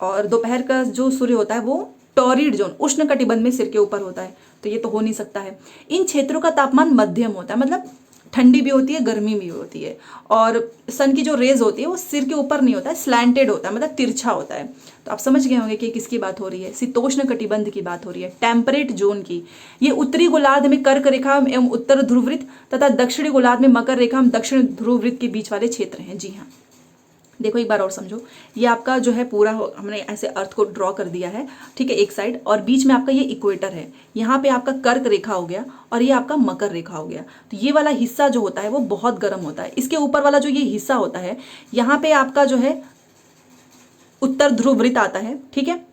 S1: और दोपहर का जो सूर्य होता है वो टॉरिड जोन उष्ण कटिबंध में सिर के ऊपर होता है, तो ये तो हो नहीं सकता है। इन क्षेत्रों का तापमान मध्यम होता है, मतलब ठंडी भी होती है गर्मी भी होती है, और सन की जो रेज होती है वो सिर के ऊपर नहीं होता है, स्लैंटेड होता है, मतलब तिरछा होता है। तो आप समझ गए होंगे कि किसकी बात हो रही है, शीतोष्ण कटिबंध की बात हो रही है, टेम्परेट जोन की। ये उत्तरी गोलार्ध में कर्क रेखा एवं उत्तर ध्रुव वृत्त तथा दक्षिणी गोलार्ध में मकर रेखा एवं दक्षिण ध्रुव वृत्त के बीच वाले क्षेत्र हैं। जी हाँ, देखो एक बार और समझो, ये आपका जो है पूरा हमने ऐसे अर्थ को ड्रॉ कर दिया है, ठीक है, एक साइड, और बीच में आपका ये इक्वेटर है। यहाँ पे आपका कर्क रेखा हो गया और ये आपका मकर रेखा हो गया। तो ये वाला हिस्सा जो होता है वो बहुत गर्म होता है। इसके ऊपर वाला जो ये हिस्सा होता है, यहाँ पे आपका जो है उत्तर ध्रुव वृत्त आता है, ठीक है,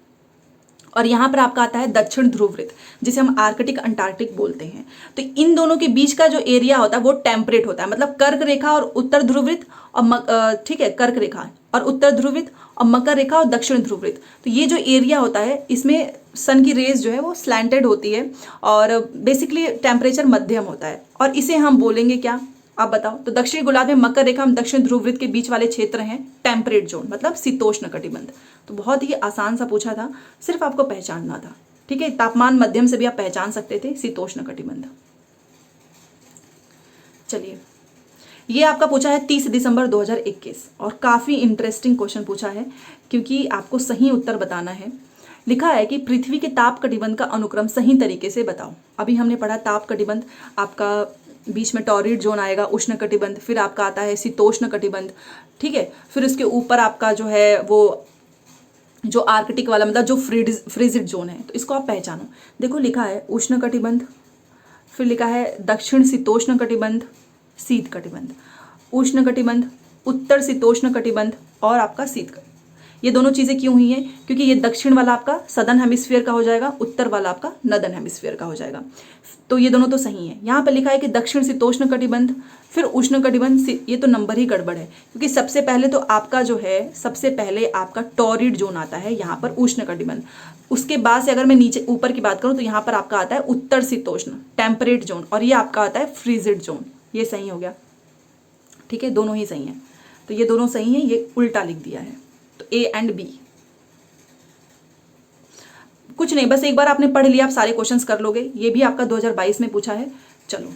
S1: और यहाँ पर आपका आता है दक्षिण ध्रुव वृत्त, जिसे हम आर्कटिक अंटार्कटिक बोलते हैं। तो इन दोनों के बीच का जो एरिया होता है वो टेम्परेट होता है, मतलब कर्क रेखा और उत्तर ध्रुव वृत्त और ठीक है, कर्क रेखा और उत्तर ध्रुव वृत्त और मकर रेखा और दक्षिण ध्रुव वृत्त। तो ये जो एरिया होता है इसमें सन की रेज जो है वो स्लैंटेड होती है और बेसिकली टेम्परेचर मध्यम होता है, और इसे हम बोलेंगे क्या, आप बताओ। तो दक्षिणी गोलार्ध में मकर रेखा और दक्षिण ध्रुव वृत्त के बीच वाले क्षेत्र हैं टेम्परेट जोन, मतलब शीतोष्ण कटिबंध। तो बहुत ही आसान सा पूछा था, सिर्फ आपको पहचानना था, ठीक है। तापमान मध्यम से भी आप पहचान सकते थे शीतोष्ण कटिबंध। चलिए, ये आपका पूछा है 30 दिसंबर 2021 और काफी इंटरेस्टिंग क्वेश्चन पूछा है क्योंकि आपको सही उत्तर बताना है। लिखा है कि पृथ्वी के ताप कटिबंध का अनुक्रम सही तरीके से बताओ। अभी हमने पढ़ा ताप कटिबंध, आपका बीच में टॉरिड जोन आएगा, उष्ण कटिबंध, फिर आपका आता है शीतोष्ण कटिबंध, ठीक है, फिर उसके ऊपर आपका जो है वो जो आर्कटिक वाला मतलब जो फ्रीजिड जोन है, तो इसको आप पहचानो। देखो लिखा है उष्ण कटिबंध, फिर लिखा है दक्षिण शीतोष्ण कटिबंध, शीत कटिबंध, उष्ण कटिबंध, उत्तर शीतोष्ण कटिबंध और आपका शीत कटिबंध। ये दोनों चीज़ें क्यों हुई हैं? क्योंकि ये दक्षिण वाला आपका सदर्न हेमिस्फीयर का हो जाएगा, उत्तर वाला आपका नदर्न हेमिस्फीयर का हो जाएगा। तो ये दोनों तो सही है। यहाँ पर लिखा है कि दक्षिण शीतोष्ण कटिबंध, फिर उष्ण कटिबंध, ये तो नंबर ही गड़बड़ है, क्योंकि सबसे पहले तो आपका जो है, सबसे पहले आपका टॉरिड जोन आता है यहाँ पर उष्ण कटिबंध। उसके बाद से अगर मैं नीचे ऊपर की बात करूँ तो यहाँ पर आपका आता है उत्तर शीतोष्ण टेम्परेट जोन, और ये आपका आता है फ्रीजिड जोन। ये सही हो गया, ठीक है, दोनों ही सही हैं। तो ये दोनों सही हैं, ये उल्टा लिख दिया है, तो ए एंड बी। कुछ नहीं, बस एक बार आपने पढ़ लिया आप सारे क्वेश्चंस कर लोगे। ये भी आपका 2022 में पूछा है। चलो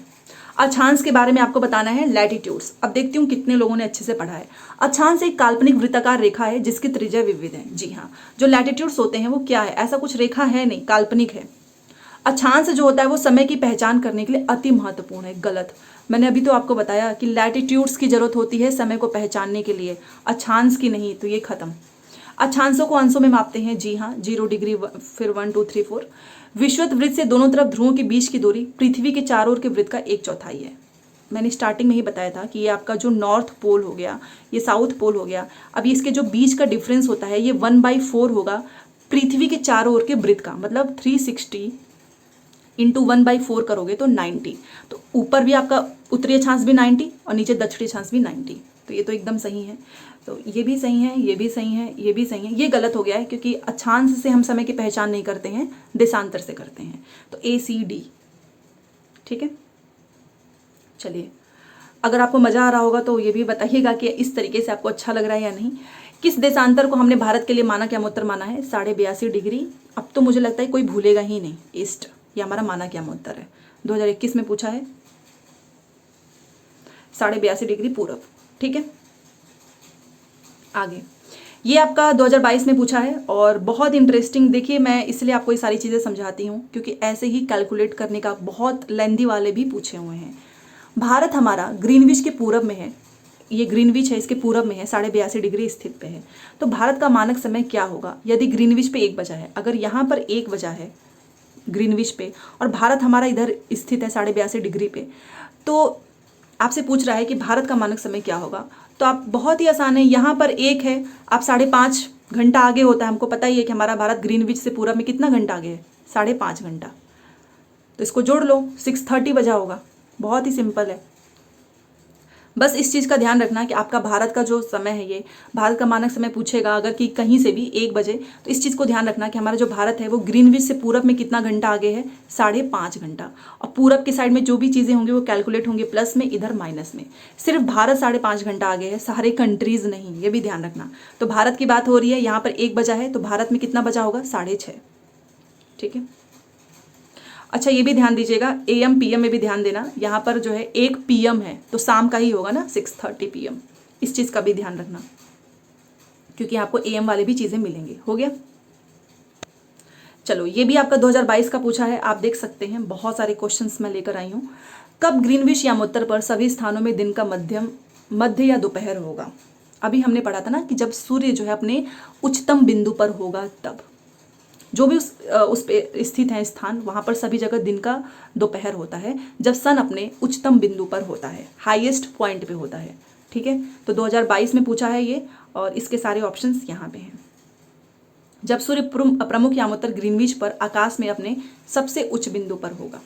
S1: अक्षांश के बारे में आपको बताना है, लैटिट्यूड्स। अब देखती हूँ कितने लोगों ने अच्छे से पढ़ा है। अक्षांश एक काल्पनिक वृत्ताकार रेखा है जिसकी त्रिज्या विविध है। जी हाँ, जो लैटिट्यूड्स होते हैं वो क्या है? ऐसा कुछ रेखा है नहीं, काल्पनिक है। अक्षांश जो होता है वो समय की पहचान करने के लिए अति महत्वपूर्ण है। गलत। मैंने अभी तो आपको बताया कि लैटिट्यूड्स की जरूरत होती है समय को पहचानने के लिए, अक्षांश की नहीं। तो ये खत्म। अक्षांशों को अंशों में मापते हैं। जी हाँ, 0 डिग्री, फिर 1 2 3 4। विषुवत वृत्त से दोनों तरफ ध्रुवों के बीच की दूरी पृथ्वी के चारों ओर के वृत्त का 1/4 है। मैंने स्टार्टिंग में ही बताया था कि ये आपका जो नॉर्थ पोल हो गया, ये साउथ पोल हो गया। अब इसके जो बीच का डिफरेंस होता है ये 1/4 होगा पृथ्वी के चारों ओर के वृत्त का, मतलब 360 इंटू 1/4 करोगे तो 90। तो ऊपर भी आपका उत्तरी अक्षांश भी 90 और नीचे दक्षिणी अक्षांश भी 90। तो ये तो एकदम सही है। तो ये भी सही है, ये भी सही है, ये भी सही है। ये गलत हो गया है क्योंकि अक्षांश से हम समय की पहचान नहीं करते हैं, देशांतर से करते हैं। तो ए सी डी, ठीक है। चलिए, अगर आपको मज़ा आ रहा होगा तो ये भी बताइएगा कि इस तरीके से आपको अच्छा लग रहा है या नहीं। किस देशांतर को हमने भारत के लिए माना क्या उत्तर माना है? 82.5 डिग्री। अब तो मुझे लगता है कोई भूलेगा ही नहीं, ईस्ट। ये हमारा माना क्या उत्तर है। 2021 में पूछा है 82.5 डिग्री पूरब, ठीक है। आगे ये आपका 2022 में पूछा है और बहुत इंटरेस्टिंग। देखिए, मैं इसलिए आपको ये सारी चीज़ें समझाती हूँ क्योंकि ऐसे ही कैलकुलेट करने का बहुत लेंदी वाले भी पूछे हुए हैं। भारत हमारा ग्रीनविच के पूरब में है, ये ग्रीनविच है, इसके पूरब में है, 82.5 डिग्री स्थित पे है। तो भारत का मानक समय क्या होगा यदि ग्रीनविच पे 1 बजा है? अगर यहाँ पर 1 बजा है ग्रीनविच पे और भारत हमारा इधर स्थित है 82.5 डिग्री पे, तो आपसे पूछ रहा है कि भारत का मानक समय क्या होगा। तो आप बहुत ही आसान है, यहाँ पर 1 है, आप 5.5 घंटा आगे होता है। हमको पता ही है कि हमारा भारत ग्रीनविच से पूरब में कितना घंटा आगे है? 5.5 घंटा। तो इसको जोड़ लो, 6:30 बजा होगा। बहुत ही सिंपल है। बस इस चीज़ का ध्यान रखना कि आपका भारत का जो समय है, ये भारत का मानक समय पूछेगा अगर कि कहीं से भी 1 बजे, तो इस चीज़ को ध्यान रखना कि हमारा जो भारत है वो ग्रीनविच से पूरब में कितना घंटा आगे है? 5.5 घंटा। और पूरब की साइड में जो भी चीज़ें होंगी वो कैलकुलेट होंगी प्लस में, इधर माइनस में। सिर्फ भारत 5.5 घंटा आगे है, सारे कंट्रीज नहीं, ये भी ध्यान रखना। तो भारत की बात हो रही है, यहाँ पर 1 बजा है तो भारत में कितना बजा होगा? 6:30, ठीक है। अच्छा, ये भी ध्यान दीजिएगा, AM PM में भी ध्यान देना। यहाँ पर जो है 1 PM है तो शाम का ही होगा ना, 6:30 PM। इस चीज़ का भी ध्यान रखना क्योंकि आपको AM वाले भी चीज़ें मिलेंगे। हो गया। चलो, ये भी आपका 2022 का पूछा है, आप देख सकते हैं। बहुत सारे क्वेश्चंस मैं लेकर आई हूँ। कब ग्रीनविच यामोत्तर पर सभी स्थानों में दिन का मध्य या दोपहर होगा? अभी हमने पढ़ा था ना कि जब सूर्य जो है अपने उच्चतम बिंदु पर होगा, तब जो भी उस पे स्थित है स्थान, वहाँ पर सभी जगह दिन का दोपहर होता है जब सन अपने उच्चतम बिंदु पर होता है, हाईएस्ट पॉइंट पे होता है, ठीक है। तो 2022 में पूछा है ये, और इसके सारे ऑप्शंस यहाँ पे हैं। जब सूर्य प्रमुख यामोत्तर ग्रीनविच पर आकाश में अपने सबसे उच्च बिंदु पर होगा,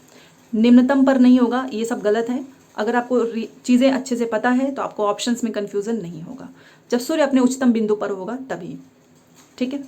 S1: निम्नतम पर नहीं होगा। ये सब गलत है। अगर आपको चीज़ें अच्छे से पता है तो आपको ऑप्शंस में कन्फ्यूज़न नहीं होगा। जब सूर्य अपने उच्चतम बिंदु पर होगा तभी, ठीक है।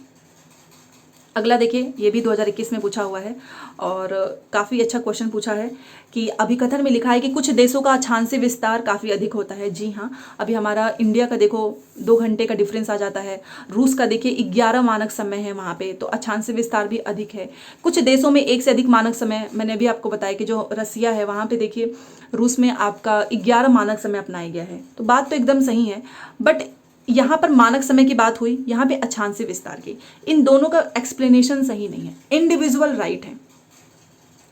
S1: अगला देखिए, ये भी 2021 में पूछा हुआ है और काफ़ी अच्छा क्वेश्चन पूछा है कि अभिकथन में लिखा है कि कुछ देशों का अक्षांशीय विस्तार काफ़ी अधिक होता है। जी हाँ, अभी हमारा इंडिया का देखो 2 घंटे का डिफरेंस आ जाता है। रूस का देखिए 11 मानक समय है वहाँ पे, तो अक्षांशीय विस्तार भी अधिक है। कुछ देशों में 1 से अधिक मानक समय, मैंने अभी आपको बताया कि जो रसिया है वहाँ पर देखिए रूस में आपका 11 मानक समय अपनाया गया है। तो बात तो एकदम सही है, बट यहाँ पर मानक समय की बात हुई, यहाँ पे अक्षांशीय विस्तार की। इन दोनों का एक्सप्लेनेशन सही नहीं है, इंडिविजुअल राइट है।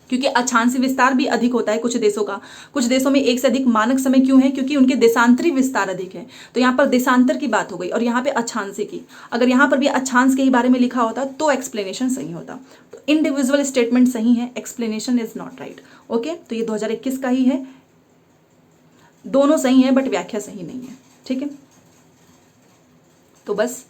S1: क्योंकि अक्षांशीय विस्तार भी अधिक होता है कुछ देशों का। कुछ देशों में एक से अधिक मानक समय क्यों है? क्योंकि उनके देशांतरी विस्तार अधिक है। तो यहाँ पर देशांतर की बात हो गई और यहाँ पे अक्षांशीय की। अगर यहाँ पर भी अक्षांश के ही बारे में लिखा होता तो एक्सप्लेनेशन सही होता। तो इंडिविजुअल स्टेटमेंट सही है, explanation is not right. Okay, तो ये 2021 का ही है। दोनों सही है बट व्याख्या सही नहीं है। ठीक है, तो बस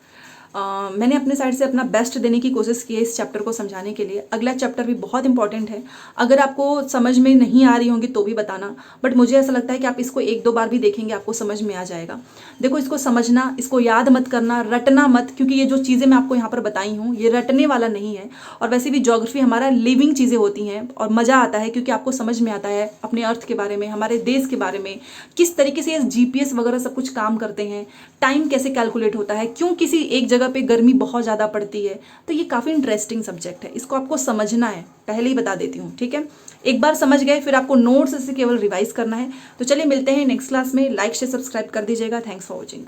S1: मैंने अपने साइड से अपना बेस्ट देने की कोशिश की है इस चैप्टर को समझाने के लिए। अगला चैप्टर भी बहुत इंपॉर्टेंट है। अगर आपको समझ में नहीं आ रही होंगी तो भी बताना, बट मुझे ऐसा लगता है कि आप इसको 1-2 बार भी देखेंगे आपको समझ में आ जाएगा। देखो, इसको समझना, इसको याद मत करना, रटना मत, क्योंकि ये जो चीज़ें मैं आपको यहाँ पर बताई हूँ ये रटने वाला नहीं है। और वैसे भी ज्योग्राफी हमारा लिविंग चीज़ें होती हैं और मज़ा आता है क्योंकि आपको समझ में आता है अपने अर्थ के बारे में, हमारे देश के बारे में, किस तरीके से ये GPS वगैरह सब कुछ काम करते हैं, टाइम कैसे कैलकुलेट होता है, क्यों किसी एक जगह पे गर्मी बहुत ज़्यादा पड़ती है। तो ये काफ़ी इंटरेस्टिंग सब्जेक्ट है, इसको आपको समझना है, पहले ही बता देती हूँ। ठीक है, एक बार समझ गए फिर आपको नोट्स से केवल रिवाइज करना है। तो चलिए मिलते हैं नेक्स्ट क्लास में। लाइक शेयर सब्सक्राइब कर दीजिएगा। Thanks for watching.